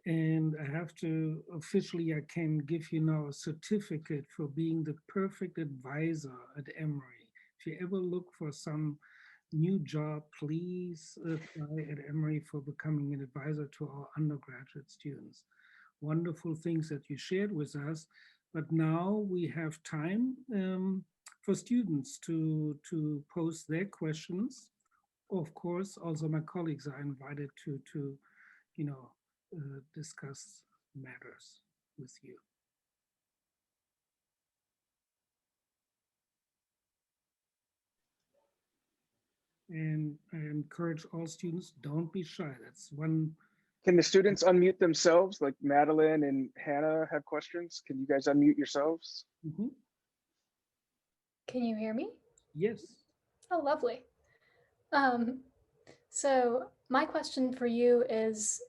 And I have to officially, I can give you now a certificate for being the perfect advisor at Emory. If you ever look for some new job, please apply at Emory for becoming an advisor to our undergraduate students. Wonderful things that you shared with us, but now we have time for students to pose their questions. Of course, also my colleagues are invited to discuss matters with you. And I encourage all students, don't be shy. That's one.
Can the students unmute themselves? Like Madeline and Hannah have questions. Can you guys unmute yourselves?
Mhm.
Can you hear me?
Yes.
Oh, lovely. So my question for you is,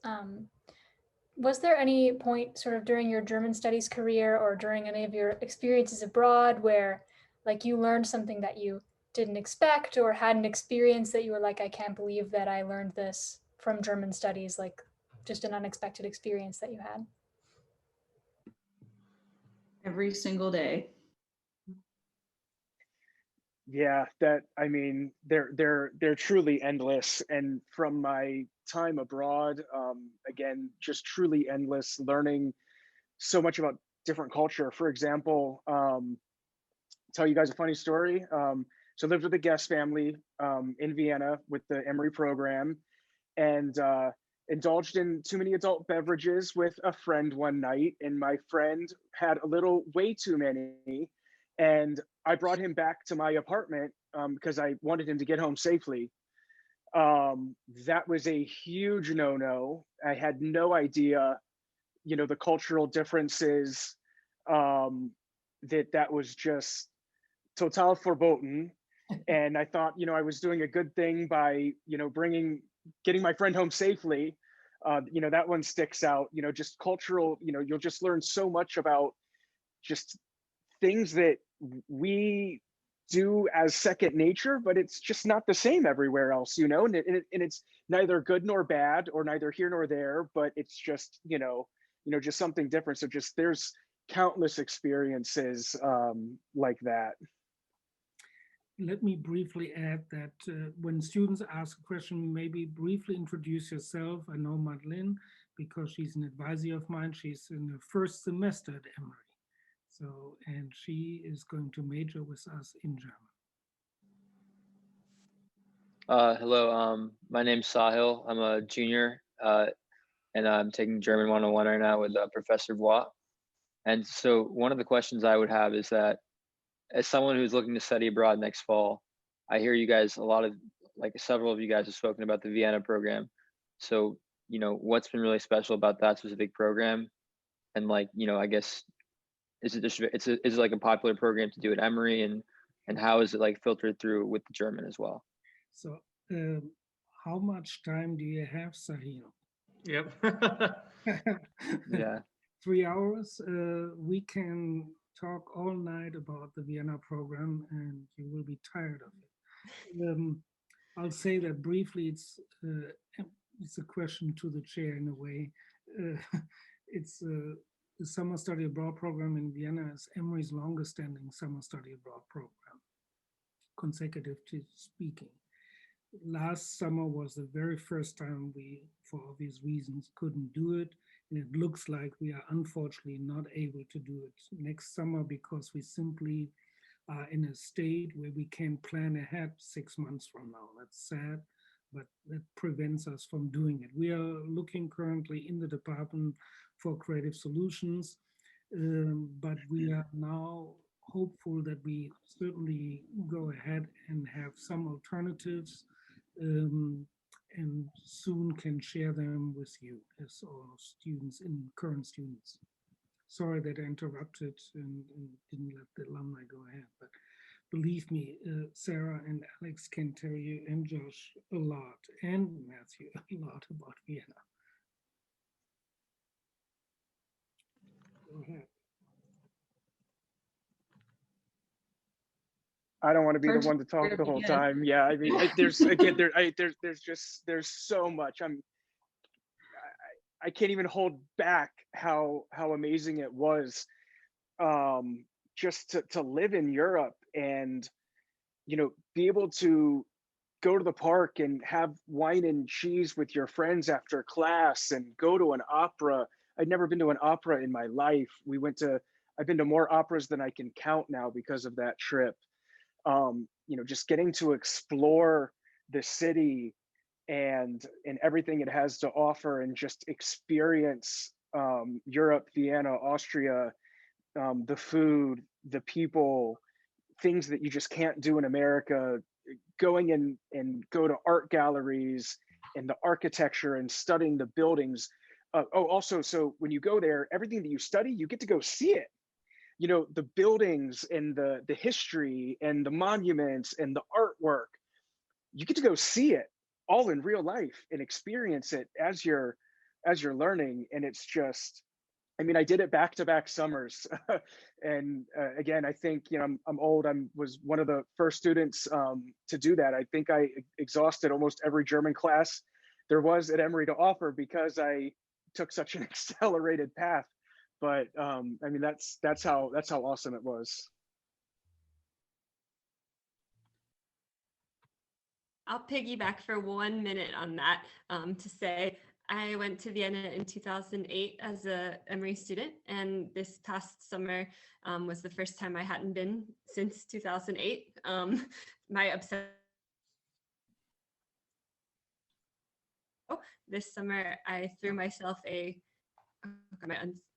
was there any point sort of during your German studies career or during any of your experiences abroad where like you learned something that you didn't expect or had an experience that you were like, I can't believe that I learned this from German studies, like just an unexpected experience that you had?
Every single day.
Yeah, that I mean, they're truly endless. And from my time abroad, again, just truly endless, learning so much about different culture. For example, tell you guys a funny story. So I lived with a guest family in Vienna with the Emory program, and indulged in too many adult beverages with a friend one night, and my friend had a little way too many, and I brought him back to my apartment because I wanted him to get home safely. That was a huge no-no. I had no idea, the cultural differences. That was just total verboten. And I thought, I was doing a good thing by, getting my friend home safely. That one sticks out. Just cultural. You'll just learn so much about just things that we do as second nature, but it's just not the same everywhere else, and it's neither good nor bad or neither here nor there, but it's just, just something different. So just there's countless experiences like that.
Let me briefly add that when students ask a question, maybe briefly introduce yourself. I know Madeline because she's an advisor of mine. She's in the first semester at Emory. So, and she is going to major with us in German.
Hello, my name's Sahil. I'm a junior, and I'm taking German 101 right now with Professor Voigt. And so one of the questions I would have is that as someone who's looking to study abroad next fall, I hear you guys, several of you guys have spoken about the Vienna program. So, what's been really special about that specific program? And I guess, is it like a popular program to do at Emory, and how is it like filtered through with the German as well?
So how much time do you have, Sahil?
Yep.
Yeah.
3 hours. We can talk all night about the Vienna program and you will be tired of it. I'll say that briefly. It's a question to the chair in a way. It's the summer study abroad program in Vienna is Emory's longest standing summer study abroad program, consecutive to speaking. Last summer was the very first time we, for obvious reasons, couldn't do it. And it looks like we are unfortunately not able to do it next summer because we simply are in a state where we can plan ahead 6 months from now. That's sad, but that prevents us from doing it. We are looking currently in the department for creative solutions, but we are now hopeful that we certainly go ahead and have some alternatives, and soon can share them with you as all students and current students. Sorry that I interrupted and didn't let the alumni go ahead, but believe me, Sarah and Alex can tell you, and Josh, a lot, and Matthew, a lot about Vienna. Go ahead.
I don't want to be the one to talk the whole time. Yeah, I mean, there's so much. I can't even hold back how amazing it was, just to live in Europe and be able to go to the park and have wine and cheese with your friends after class and go to an opera. I'd never been to an opera in my life. I've been to more operas than I can count now because of that trip. You know, just getting to explore the city and everything it has to offer, and just experience Europe, Vienna, Austria, the food, the people, things that you just can't do in America. Going in and go to art galleries and the architecture and studying the buildings. Also, so when you go there, everything that you study, you get to go see it. You know, the buildings and the history and the monuments and the artwork, you get to go see it all in real life and experience it as you're learning. And it's just, I mean, I did it back-to-back summers. And again, I think, you know, I'm old. Was one of the first students to do that. I think I exhausted almost every German class there was at Emory to offer because I took such an accelerated path. But I mean, that's how awesome it was.
I'll piggyback for 1 minute on that to say I went to Vienna in 2008 as a Emory student, and this past summer was the first time I hadn't been since 2008. My obsession. This summer I threw myself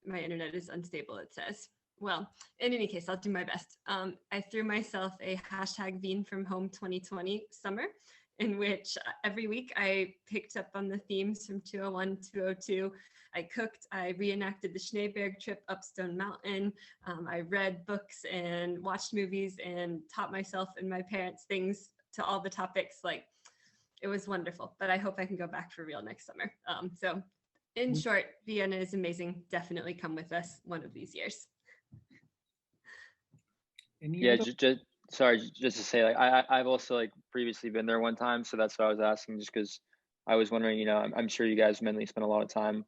my internet is unstable, it says. Well, in any case, I'll do my best. I threw myself a hashtag Wien from Home 2020 summer, in which every week I picked up on the themes from 201, 202. I cooked, I reenacted the Schneeberg trip up Stone Mountain. I read books and watched movies and taught myself and my parents things to all the topics. Like, it was wonderful, but I hope I can go back for real next summer. So in short, Vienna is amazing. Definitely come with us one of these years.
Sorry, just to say, like, I've also like previously been there one time, so that's what I was asking, just because I was wondering, you know, I'm sure you guys mainly spend a lot of time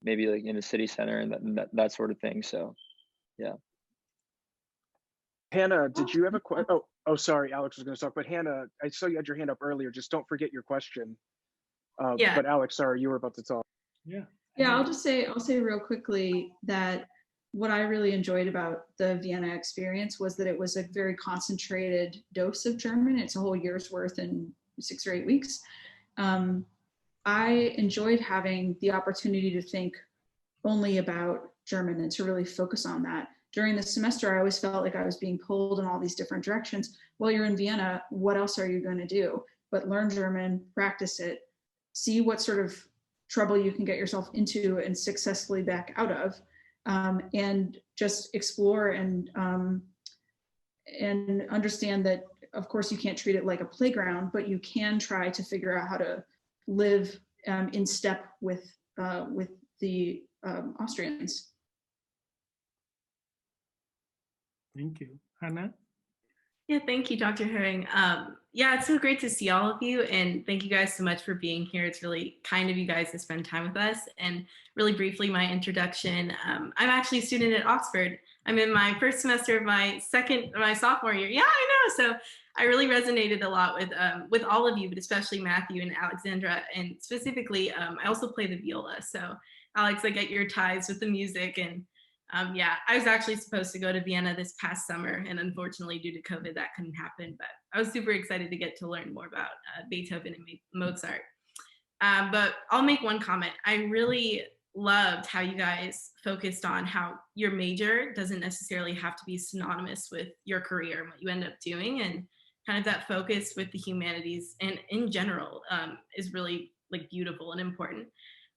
maybe like in the city center and that sort of thing. So yeah.
Hannah, did you have a question? Oh, sorry, Alex was going to talk, but Hannah, I saw you had your hand up earlier. Just don't forget your question.
Yeah.
But Alex, sorry, you were about to talk.
Yeah.
I'll say real quickly that what I really enjoyed about the Vienna experience was that it was a very concentrated dose of German. It's a whole year's worth in 6 or 8 weeks. I enjoyed having the opportunity to think only about German and to really focus on that. During the semester, I always felt like I was being pulled in all these different directions. While you're in Vienna, what else are you going to do? But learn German, practice it, see what sort of trouble you can get yourself into and successfully back out of, and just explore and understand that, of course, you can't treat it like a playground, but you can try to figure out how to live in step with the Austrians.
Thank you. Hannah?
Yeah, thank you, Dr. Herring. Yeah, it's so great to see all of you, and thank you guys so much for being here. It's really kind of you guys to spend time with us. And really briefly, my introduction. I'm actually a student at Oxford. I'm in my first semester of my sophomore year. Yeah, I know. So I really resonated a lot with all of you, but especially Matthew and Alexandra. And specifically, I also play the viola. So Alex, I get your ties with the music. And yeah, I was actually supposed to go to Vienna this past summer, and unfortunately due to COVID, that couldn't happen, but I was super excited to get to learn more about Beethoven and Mozart. But I'll make one comment. I really loved how you guys focused on how your major doesn't necessarily have to be synonymous with your career and what you end up doing, and kind of that focus with the humanities and in general is really like beautiful and important.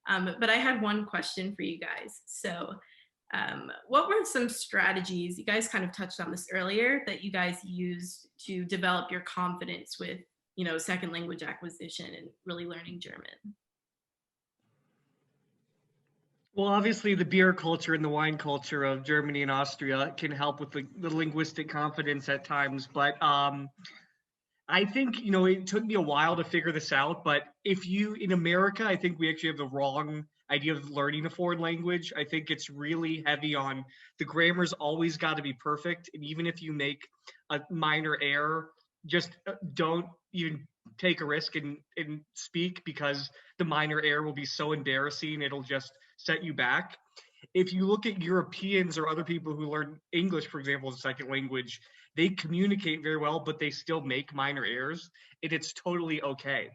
But I had one question for you guys. So what were some strategies, you guys kind of touched on this earlier, that you guys used to develop your confidence with, you know, second language acquisition and really learning German?
Well, obviously the beer culture and the wine culture of Germany and Austria can help with the linguistic confidence at times, but I think, you know, it took me a while to figure this out, but in America, I think we actually have the wrong idea of learning a foreign language. I think it's really heavy on the grammar's always got to be perfect. And even if you make a minor error, just don't even take a risk and speak, because the minor error will be so embarrassing, it'll just set you back. If you look at Europeans or other people who learn English, for example, as a second language, they communicate very well, but they still make minor errors, and it's totally okay.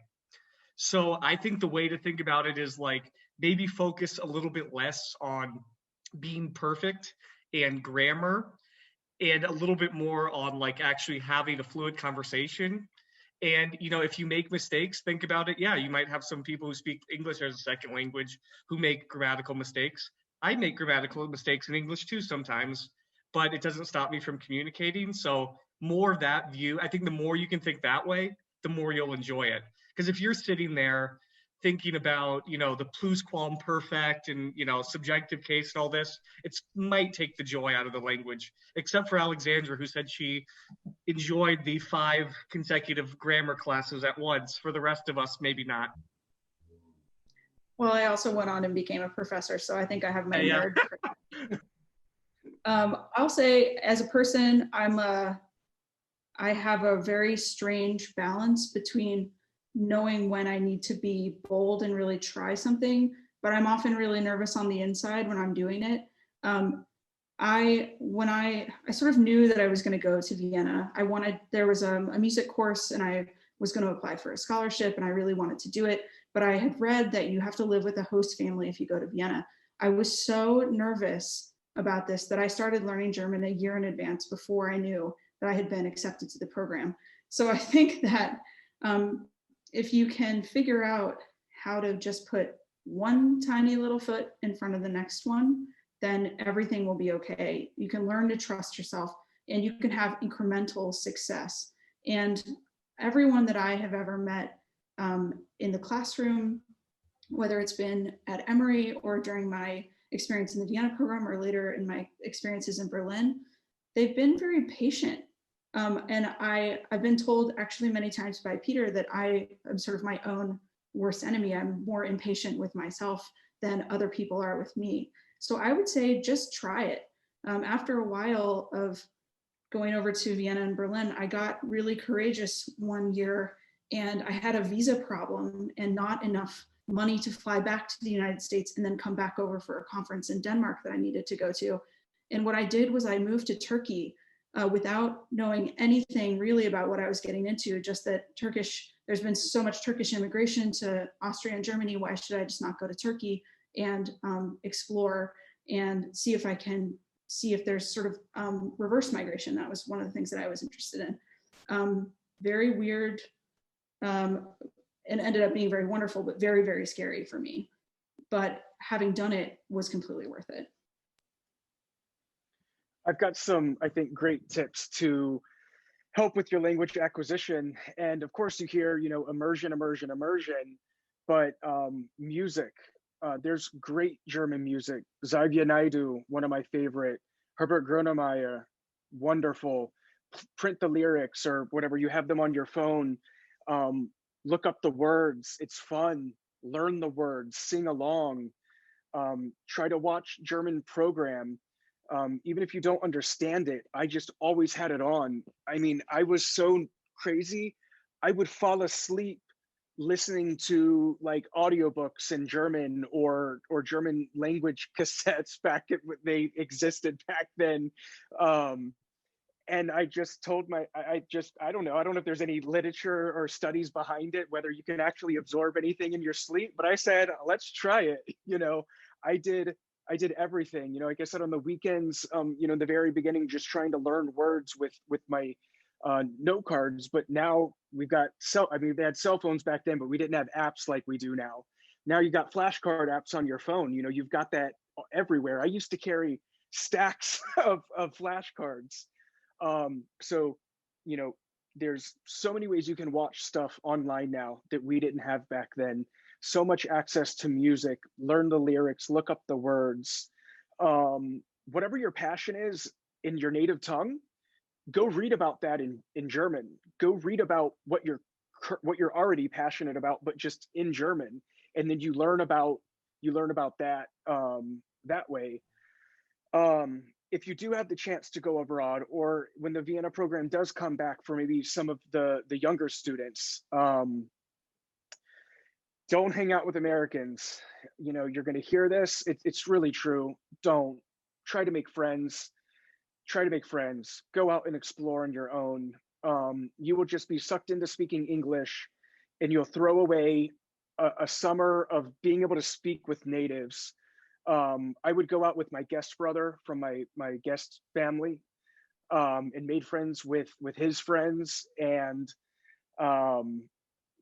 So I think the way to think about it is like maybe focus a little bit less on being perfect and grammar, and a little bit more on like actually having a fluent conversation. And, you know, if you make mistakes, think about it. Yeah, you might have some people who speak English as a second language who make grammatical mistakes. I make grammatical mistakes in English too sometimes, but it doesn't stop me from communicating. So more of that view, I think the more you can think that way, the more you'll enjoy it. Because if you're sitting there thinking about, you know, the plusquamperfect and, you know, subjunctive case and all this, it might take the joy out of the language, except for Alexandra, who said she enjoyed the 5 consecutive grammar classes at once. For the rest of us, maybe not.
Well, I also went on and became a professor, so I think I have my nerd. I'll say, as a person, I have a very strange balance between knowing when I need to be bold and really try something, but I'm often really nervous on the inside when I'm doing it. When I sort of knew that I was going to go to Vienna, there was a music course and I was going to apply for a scholarship and I really wanted to do it, but I had read that you have to live with a host family if you go to Vienna. I was so nervous about this that I started learning German a year in advance before I knew that I had been accepted to the program. So I think that if you can figure out how to just put one tiny little foot in front of the next one, then everything will be okay. You can learn to trust yourself and you can have incremental success. And everyone that I have ever met in the classroom, whether it's been at Emory or during my experience in the Vienna program or later in my experiences in Berlin, they've been very patient. And I've been told actually many times by Peter that I am sort of my own worst enemy. I'm more impatient with myself than other people are with me. So I would say just try it. After a while of going over to Vienna and Berlin, I got really courageous one year and I had a visa problem and not enough money to fly back to the United States and then come back over for a conference in Denmark that I needed to go to. And what I did was I moved to Turkey without knowing anything really about what I was getting into, just that there's been so much Turkish immigration to Austria and Germany, why should I just not go to Turkey and explore and see if there's sort of reverse migration. That was one of the things that I was interested in. Very weird, and ended up being very wonderful, but very, very scary for me. But having done it was completely worth it.
I've got some, I think, great tips to help with your language acquisition. And of course you hear, you know, immersion, but music. There's great German music. Xavier Naidoo, one of my favorite. Herbert Grönemeyer, wonderful. Print the lyrics or whatever, you have them on your phone. Look up the words, it's fun. Learn the words, sing along. Try to watch German program. Even if you don't understand it, I just always had it on. I mean, I was so crazy. I would fall asleep listening to like audiobooks in German or German language cassettes they existed back then. And I just told I don't know if there's any literature or studies behind it, whether you can actually absorb anything in your sleep, but I said, let's try it. You know, I did everything, you know, like I said, on the weekends, you know, in the very beginning, just trying to learn words with my note cards. But now we've got they had cell phones back then, but we didn't have apps like we do now. Now you got flashcard apps on your phone, you know, you've got that everywhere. I used to carry stacks of flashcards. So, you know, there's so many ways you can watch stuff online now that we didn't have back then. So much access to music, learn the lyrics, look up the words. Whatever your passion is in your native tongue, go read about that in German. Go read about what you're already passionate about, but just in German. And then you learn about that that way. if you do have the chance to go abroad, or when the Vienna program does come back for maybe some of the younger students, don't hang out with Americans. You know, you're going to hear this. It's really true. Don't try to make friends. Try to make friends. Go out and explore on your own. You will just be sucked into speaking English, and you'll throw away a summer of being able to speak with natives. I would go out with my guest brother from my guest family, and made friends with his friends. And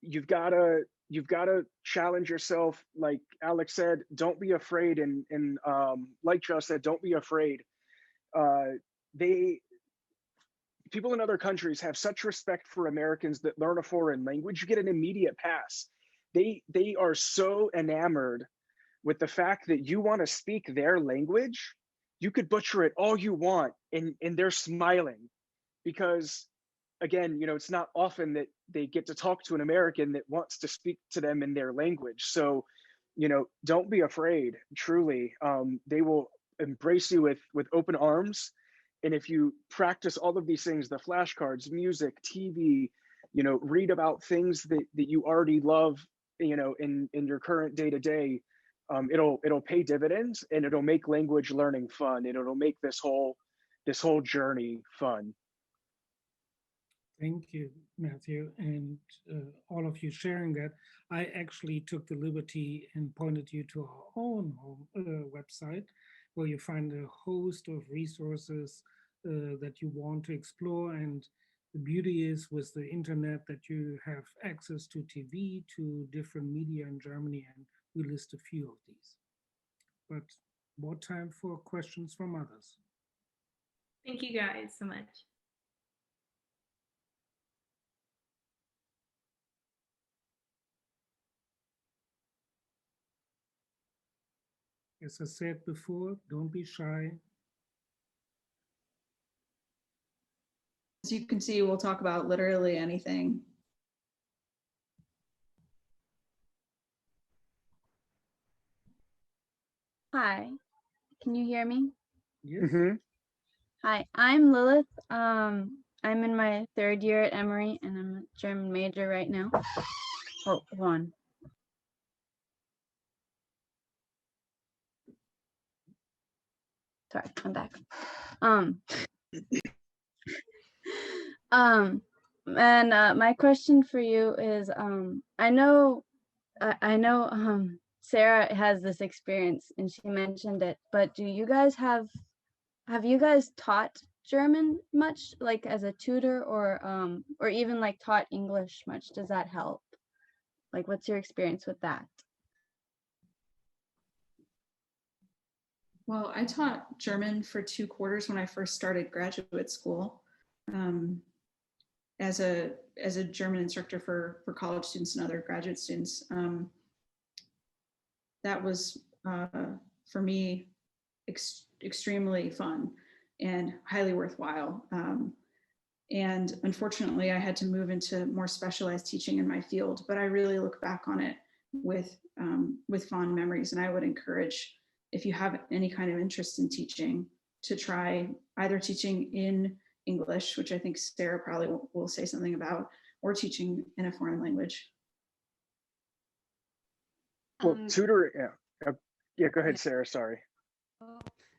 you've got to challenge yourself. Like Alex said, don't be afraid. And like Josh said, don't be afraid. People in other countries have such respect for Americans that learn a foreign language. You get an immediate pass. They are so enamored with the fact that you want to speak their language. You could butcher it all you want, and they're smiling, because again, you know, it's not often that they get to talk to an American that wants to speak to them in their language. So, you know, don't be afraid. Truly, they will embrace you with open arms. And if you practice all of these things, the flashcards, music, TV, you know, read about things that you already love, you know, in your current day to day, it'll pay dividends, and it'll make language learning fun, and it'll make this whole journey fun.
Thank you, Matthew, and all of you sharing that. I actually took the liberty and pointed you to our own website, where you find a host of resources that you want to explore. And the beauty is with the internet that you have access to TV, to different media in Germany, and we list a few of these. But more time for questions from others.
Thank you guys so much.
As I said before, don't be shy.
As you can see, we'll talk about literally anything.
Hi, can you hear me?
Yes.
Mm-hmm.
Hi, I'm Lilith. I'm in my 3rd year at Emory, and I'm a German major right now. Oh, hold on. Sorry, I'm back. And my question for you is, I know Sarah has this experience and she mentioned it, but do you guys have you guys taught German much, like as a tutor, or even like taught English much? Does that help? Like, what's your experience with that?
Well, I taught German for 2 quarters when I first started graduate school, as a German instructor for college students and other graduate students. That was for me extremely fun and highly worthwhile. And unfortunately, I had to move into more specialized teaching in my field, but I really look back on it with fond memories. And I would encourage, if you have any kind of interest in teaching, to try either teaching in English, which I think Sarah probably will say something about, or teaching in a foreign language.
Well, tutor, yeah, go ahead, Sarah, sorry.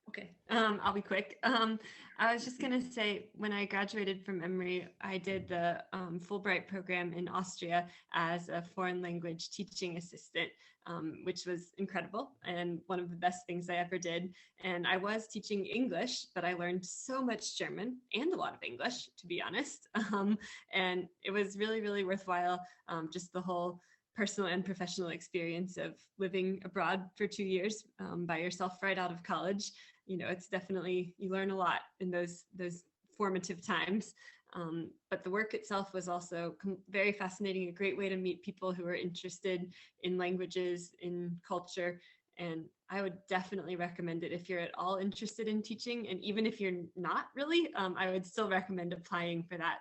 Okay, I'll be quick. I was just gonna say, when I graduated from Emory, I did the Fulbright program in Austria as a foreign language teaching assistant, which was incredible and one of the best things I ever did. And I was teaching English, but I learned so much German and a lot of English, to be honest. And it was really, really worthwhile, just the whole personal and professional experience of living abroad for 2 years by yourself right out of college. You know, it's definitely, you learn a lot in those formative times. But the work itself was also very fascinating, a great way to meet people who are interested in languages, in culture. And I would definitely recommend it if you're at all interested in teaching. And even if you're not really, I would still recommend applying for that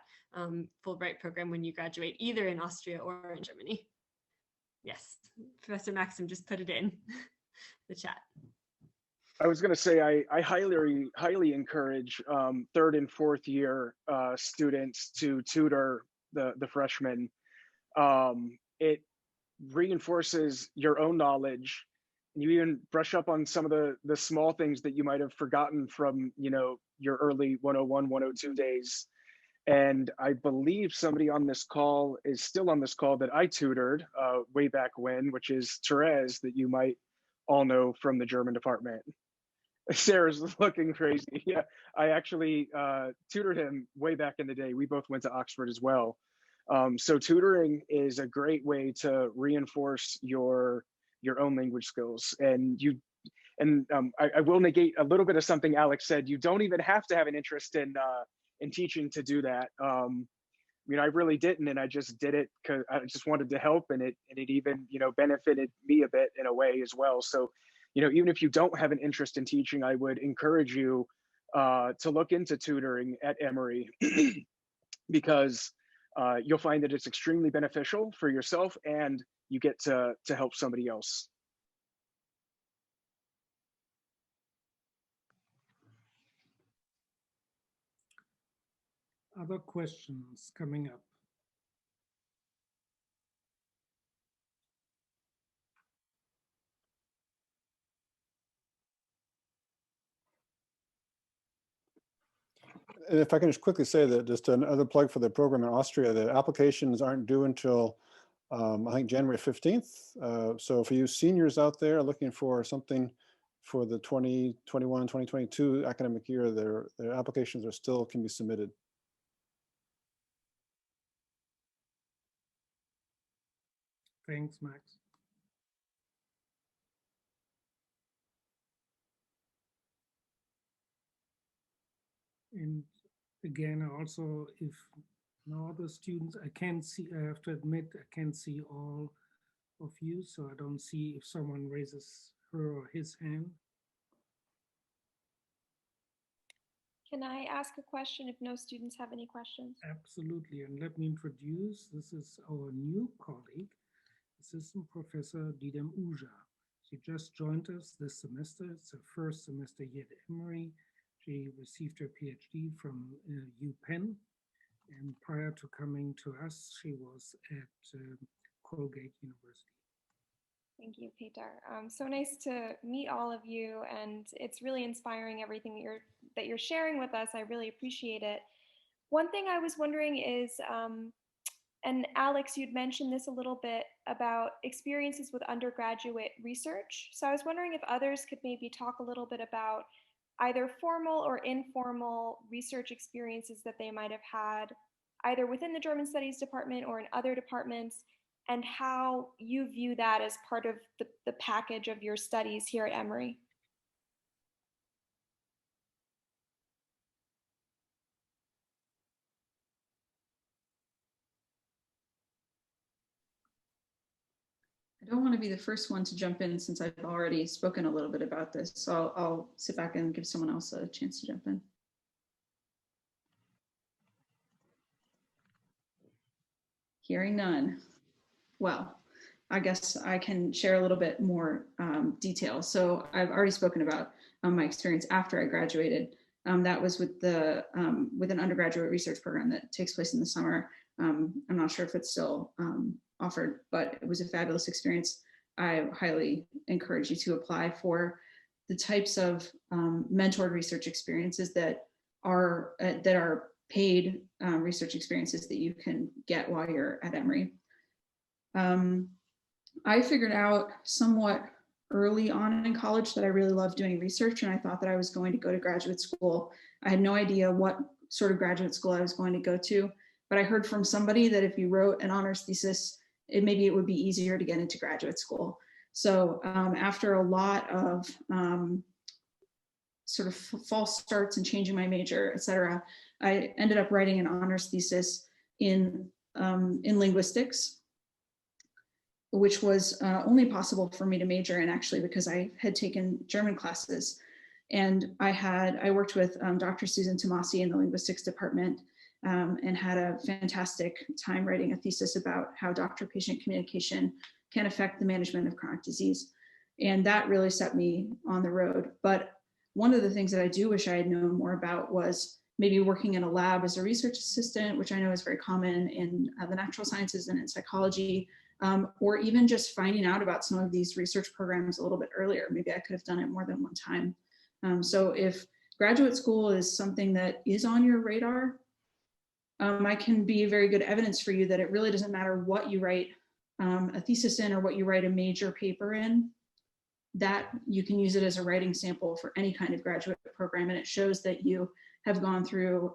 Fulbright program when you graduate, either in Austria or in Germany. Yes, Professor Maxim just put it in the chat.
I was going to say I highly encourage third and fourth year students to tutor the freshmen. It reinforces your own knowledge, and you even brush up on some of the small things that you might have forgotten from your early 101, 102 days. And I believe somebody on this call is still on this call that I tutored way back when, which is Therese, that you might all know from the German department. Sarah's looking crazy. Yeah, I actually tutored him way back in the day. We both went to Oxford as well. So tutoring is a great way to reinforce your own language skills. And I will negate a little bit of something Alex said. You don't even have to have an interest in teaching to do that. I really didn't, and I just did it because I just wanted to help, and it even benefited me a bit in a way as well. So even if you don't have an interest in teaching, I would encourage you to look into tutoring at Emory because you'll find that it's extremely beneficial for yourself, and you get to help somebody else.
Other questions coming up?
And if I can just quickly say that, just another plug for the program in Austria, the applications aren't due until I think January 15th. So for you seniors out there looking for something for the 2021-2022 academic year, their applications are still can be submitted.
Thanks, Max. And again, also, if no other students, I can't see, I have to admit, I can't see all of you, so I don't see if someone raises her or his hand.
Can I ask a question if no students have any questions?
Absolutely, and let me introduce, this is our new colleague, Assistant Professor Didem Uja. She just joined us this semester. It's her first semester here at Emory. She received her PhD from UPenn, and prior to coming to us, she was at Colgate University.
Thank you, Peter. So nice to meet all of you, and it's really inspiring everything that you're sharing with us. I really appreciate it. One thing I was wondering is, and Alex, you'd mentioned this a little bit about experiences with undergraduate research. So I was wondering if others could maybe talk a little bit about either formal or informal research experiences that they might have had, either within the German Studies department or in other departments, and how you view that as part of the package of your studies here at Emory.
I don't want to be the first one to jump in since I've already spoken a little bit about this. So I'll sit back and give someone else a chance to jump in. Hearing none. Well, I guess I can share a little bit more detail. So I've already spoken about my experience after I graduated. That was with an undergraduate research program that takes place in the summer. I'm not sure if it's still offered, but it was a fabulous experience. I highly encourage you to apply for the types of mentored research experiences that are paid research experiences that you can get while you're at Emory. I figured out somewhat early on in college that I really loved doing research, and I thought that I was going to go to graduate school. I had no idea what sort of graduate school I was going to go to, but I heard from somebody that if you wrote an honors thesis, maybe it would be easier to get into graduate school. So after a lot of sort of false starts and changing my major, et cetera, I ended up writing an honors thesis in linguistics, which was only possible for me to major in actually because I had taken German classes. And I worked with Dr. Susan Tomasi in the linguistics department and had a fantastic time writing a thesis about how doctor-patient communication can affect the management of chronic disease. And that really set me on the road. But one of the things that I do wish I had known more about was maybe working in a lab as a research assistant, which I know is very common in the natural sciences and in psychology, or even just finding out about some of these research programs a little bit earlier. Maybe I could have done it more than one time. So if graduate school is something that is on your radar, I can be very good evidence for you that it really doesn't matter what you write a thesis in or what you write a major paper in, that you can use it as a writing sample for any kind of graduate program. And it shows that you have gone through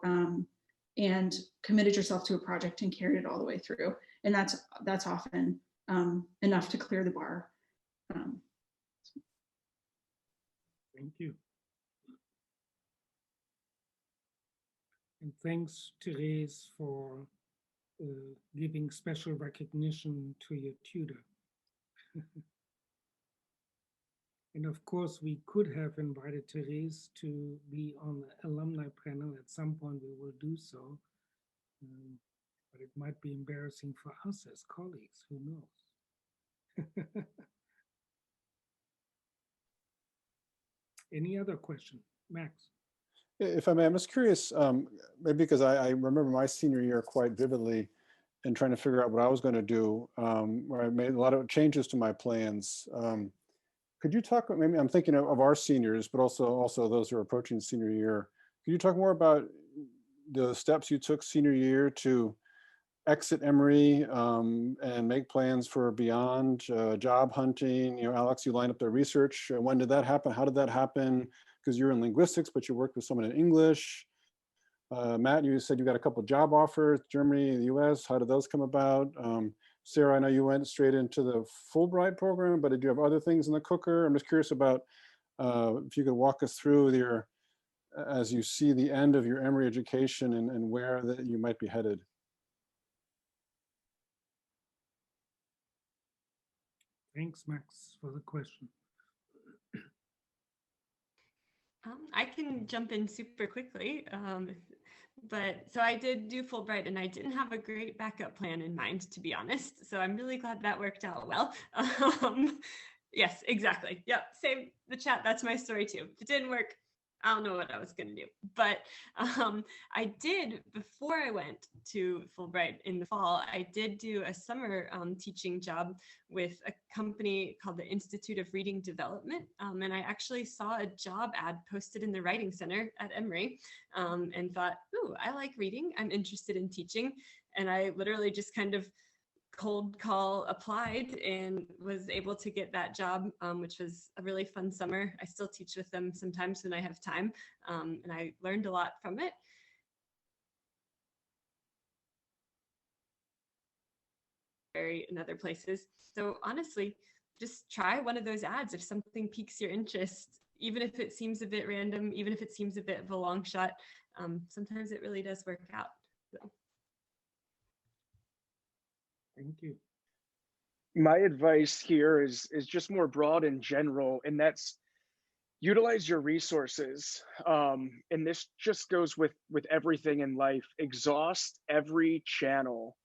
and committed yourself to a project and carried it all the way through. And that's often enough to clear the bar.
Thank you. And thanks, Therese, for giving special recognition to your tutor. And of course, we could have invited Therese to be on the alumni panel. At some point, we will do so. But it might be embarrassing for us as colleagues, who knows? Any other question? Max?
If I may, I'm just curious, maybe because I remember my senior year quite vividly and trying to figure out what I was going to do, where I made a lot of changes to my plans. Could you talk, maybe I'm thinking of our seniors, but also those who are approaching senior year. Could you talk more about the steps you took senior year to exit Emory and make plans for beyond job hunting? You know, Alex, you lined up the research. When did that happen? How did that happen? Because you're in linguistics, but you worked with someone in English. Matt, you said you got a couple of job offers, Germany, the US. How did those come about? Sarah, I know you went straight into the Fulbright program, but did you have other things in the cooker? I'm just curious about if you could walk us through your, as you see the end of your Emory education and where that you might be headed.
Thanks, Max, for the question.
I can jump in super quickly. But so I did do Fulbright and I didn't have a great backup plan in mind, to be honest. So I'm really glad that worked out well. Yes, exactly. Yep. Save the chat. That's my story too. If it didn't work, I don't know what I was going to do. But I did, before I went to Fulbright in the fall, I did do a summer teaching job with a company called the Institute of Reading Development. And I actually saw a job ad posted in the Writing Center at Emory and thought, ooh, I like reading. I'm interested in teaching. And I literally just kind of cold call applied and was able to get that job, which was a really fun summer. I still teach with them sometimes when I have time, and I learned a lot from it. In other places. So honestly, just try one of those ads if something piques your interest, even if it seems a bit random, even if it seems a bit of a long shot. Sometimes it really does work out. So.
Thank you.
My advice here is just more broad in general, and that's utilize your resources. And this just goes with everything in life. Exhaust every channel.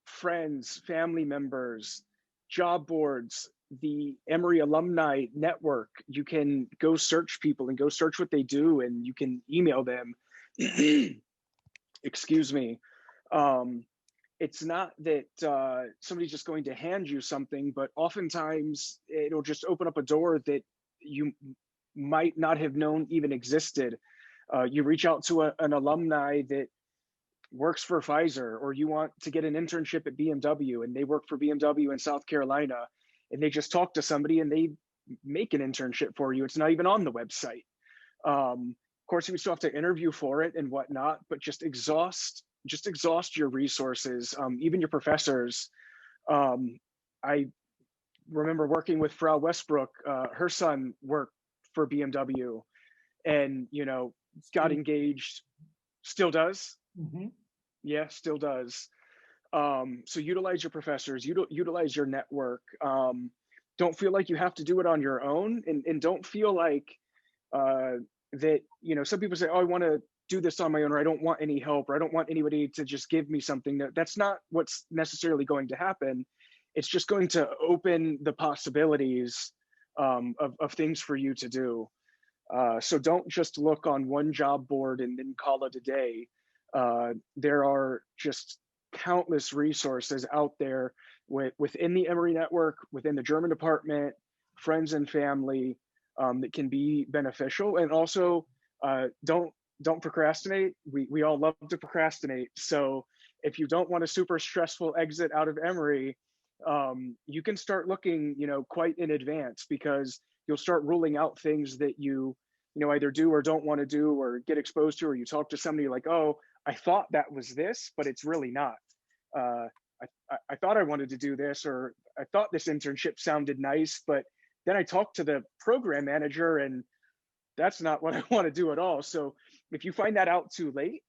Friends, family members, job boards, the Emory Alumni Network. You can go search people and go search what they do, and you can email them. Excuse me. It's not that somebody's just going to hand you something, but oftentimes it'll just open up a door that you might not have known even existed. You reach out to an alumni that works for Pfizer, or you want to get an internship at BMW and they work for BMW in South Carolina, and they just talk to somebody and they make an internship for you. It's not even on the website. Of course, we still have to interview for it and whatnot, but just exhaust your resources, even your professors. I remember working with Frau Westbrook. Her son worked for BMW and, you know, got engaged, still does.
Mm-hmm.
Yeah, still does. So utilize your professors, utilize your network. Don't feel like you have to do it on your own, and don't feel like that, you know, some people say, oh, I want to do this on my own, or I don't want any help, or I don't want anybody to just give me something. That's not what's necessarily going to happen. it's just going to open the possibilities of things for you to do. So don't just look on one job board and then call it a day. There are just countless resources out there within the Emory network, within the German department, friends and family, that can be beneficial. And also, don't procrastinate. We all love to procrastinate. So if you don't want a super stressful exit out of Emory, you can start looking, quite in advance, because you'll start ruling out things that you either do or don't want to do or get exposed to, or you talk to somebody like, oh, I thought that was this, but it's really not. I thought I wanted to do this, or I thought this internship sounded nice, but then I talked to the program manager and that's not what I want to do at all. So if you find that out too late,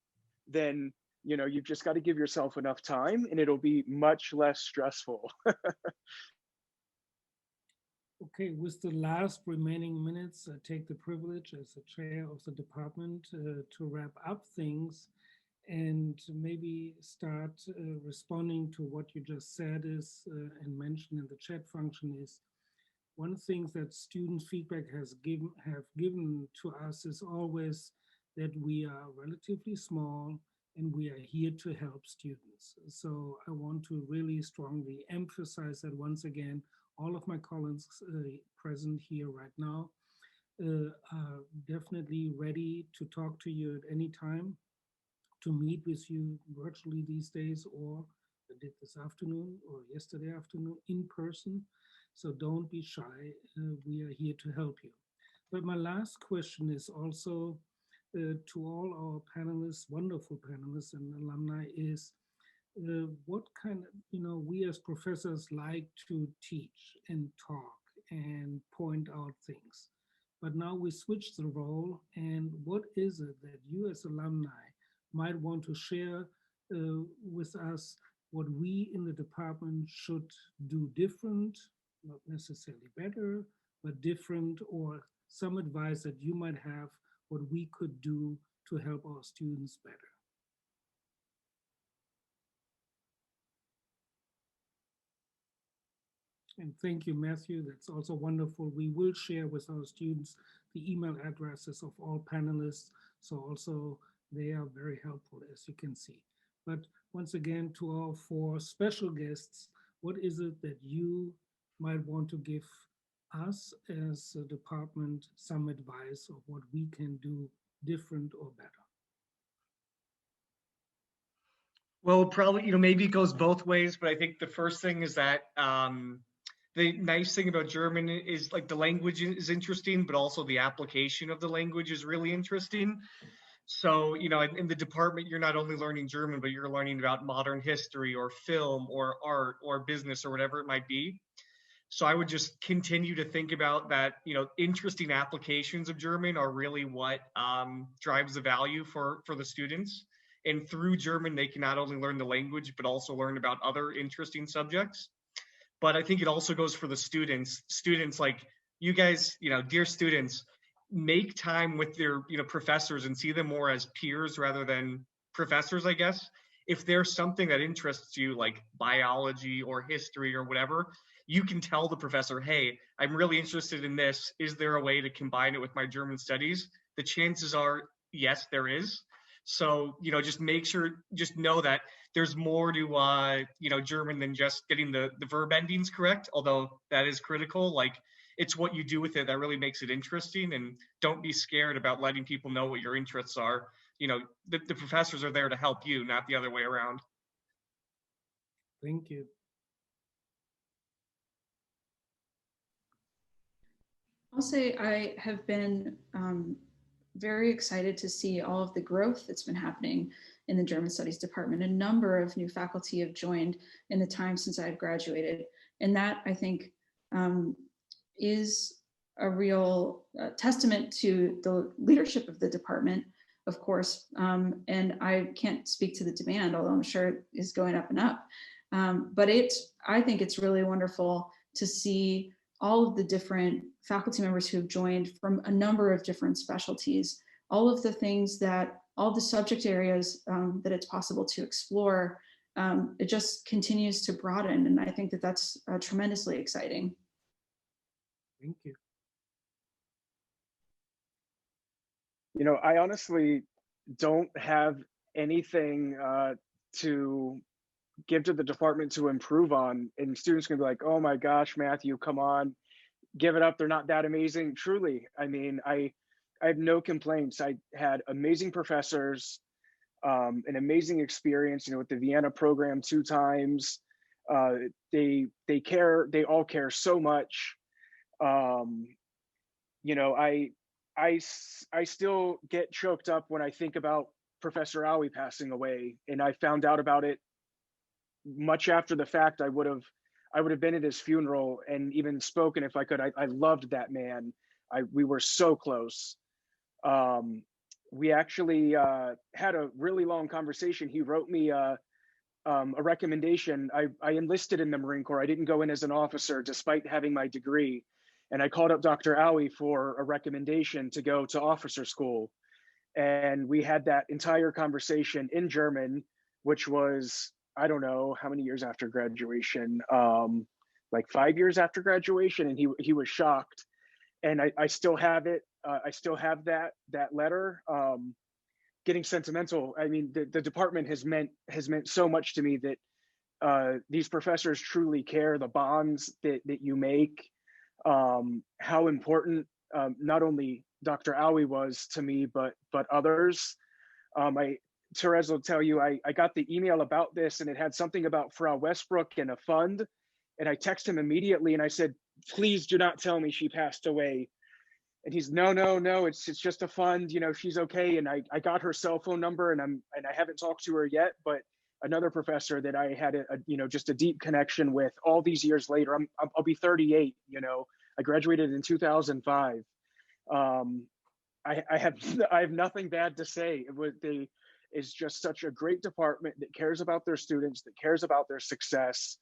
then you've just got to give yourself enough time and it'll be much less stressful.
Okay, with the last remaining minutes, I take the privilege as the chair of the department to wrap up things and maybe start responding to what you just said is and mentioned in the chat function is one thing that student feedback have given to us is always that we are relatively small and we are here to help students. So I want to really strongly emphasize that once again. All of my colleagues present here right now are definitely ready to talk to you at any time, to meet with you virtually these days, or I did this afternoon or yesterday afternoon in person. So don't be shy. We are here to help you. But my last question is also to all our panelists, wonderful panelists and alumni, is what kind of, we as professors like to teach and talk and point out things. But now we switch the role, and what is it that you as alumni might want to share with us what we in the department should do different, not necessarily better, but different, or some advice that you might have what we could do to help our students better? And thank you, Matthew. That's also wonderful. We will share with our students the email addresses of all panelists. So also they are very helpful, as you can see. But once again, to our 4 special guests, what is it that you might want to give us as a department some advice of what we can do different or better?
Well, probably, maybe it goes both ways, but I think the first thing is that the nice thing about German is like the language is interesting, but also the application of the language is really interesting. So, in the department, you're not only learning German, but you're learning about modern history or film or art or business or whatever it might be. So I would just continue to think about that, interesting applications of German are really what drives the value for the students. And through German, they can not only learn the language, but also learn about other interesting subjects. But I think it also goes for the students. Students like you guys, dear students, make time with their professors and see them more as peers rather than professors, I guess. If there's something that interests you, like biology or history or whatever, you can tell the professor, hey, I'm really interested in this. Is there a way to combine it with my German studies? The chances are, yes, there is. So, just make sure, just know that there's more to, German than just getting the verb endings correct, although that is critical. Like, it's what you do with it that really makes it interesting. And don't be scared about letting people know what your interests are. The professors are there to help you, not the other way around.
Thank you.
I'll say I have been very excited to see all of the growth that's been happening in the German Studies department. A number of new faculty have joined in the time since I've graduated. And that, I think, is a real testament to the leadership of the department, of course. And I can't speak to the demand, although I'm sure it is going up and up. But I think it's really wonderful to see all of the different faculty members who have joined from a number of different specialties, all of the things that, all the subject areas that it's possible to explore it just continues to broaden. And I think that that's tremendously exciting.
Thank you.
You know, I honestly don't have anything to give to the department to improve on. And students can be like, oh my gosh, Matthew, come on, give it up. They're not that amazing. Truly, I mean, I have no complaints. I had amazing professors, an amazing experience, you know, with the Vienna program 2 times. They all care so much. You know, I still get choked up when I think about Professor Aoi passing away, and I found out about it much after the fact. I would have been at his funeral and even spoken if I could. I loved that man. We were so close. We actually had a really long conversation. He wrote me a recommendation. I enlisted in the Marine Corps. I didn't go in as an officer despite having my degree. And I called up Dr. Aoi for a recommendation to go to officer school. And we had that entire conversation in German, which was, I don't know how many years after graduation, like 5 years after graduation. And he was shocked. And I still have it. I still have that letter. Getting sentimental. I mean, the department has meant so much to me, that these professors truly care, the bonds that you make, how important not only Dr. Aoi was to me, but others. Therese will tell you, I got the email about this, and it had something about Frau Westbrook and a fund. And I texted him immediately and I said, please do not tell me she passed away. And he's, no, it's just a fund, you know, she's okay. And I got her cell phone number, and I haven't talked to her yet, but another professor that I had just a deep connection with all these years later. I'll be 38, you know, I graduated in 2005. I have nothing bad to say. It's just such a great department that cares about their students, that cares about their success.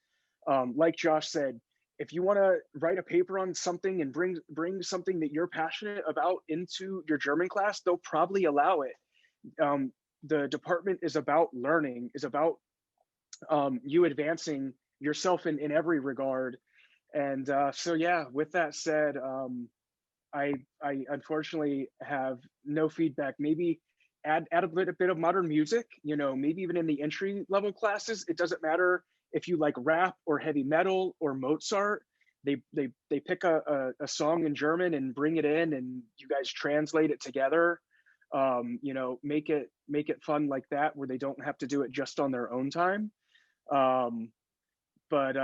Like Josh said, if you want to write a paper on something and bring something that you're passionate about into your German class, they'll probably allow it. The department is about learning, is about you advancing yourself in every regard. And so, yeah, with that said, I unfortunately have no feedback. Maybe add a bit of modern music, you know, maybe even in the entry level classes. It doesn't matter if you like rap or heavy metal or Mozart. They pick a song in German and bring it in, and you guys translate it together. You know, make it fun like that, where they don't have to do it just on their own time. But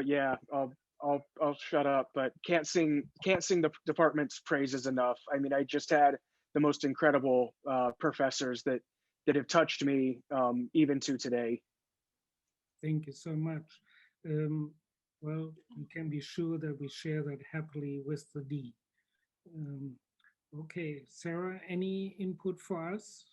yeah, I'll shut up. But can't sing the department's praises enough. I mean, I just had the most incredible professors that have touched me even to today.
Thank you so much. Well, you can be sure that we share that happily with the D. Okay, Sarah, any input for us?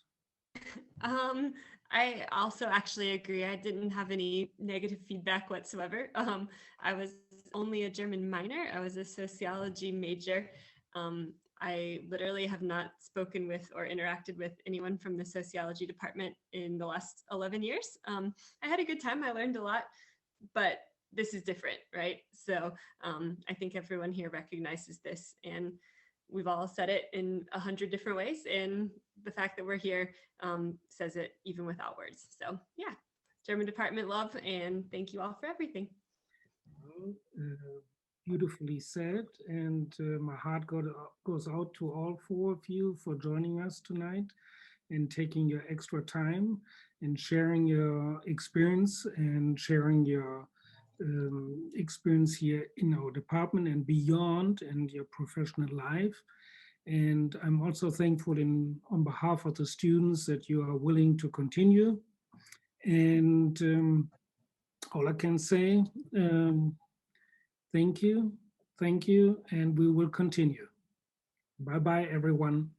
I also actually agree. I didn't have any negative feedback whatsoever. I was only a German minor. I was a sociology major. I literally have not spoken with or interacted with anyone from the sociology department in the last 11 years. I had a good time. I learned a lot, but this is different, right? So I think everyone here recognizes this, and we've all said it in 100 different ways. And the fact that we're here says it even without words. So yeah, German department love, and thank you all for everything.
Well, beautifully said. And my heart goes out to all 4 of you for joining us tonight and taking your extra time and sharing your experience and sharing your experience here in our department and beyond, and your professional life. And I'm also thankful on behalf of the students that you are willing to continue. And all I can say, thank you, and we will continue. Bye-bye, everyone.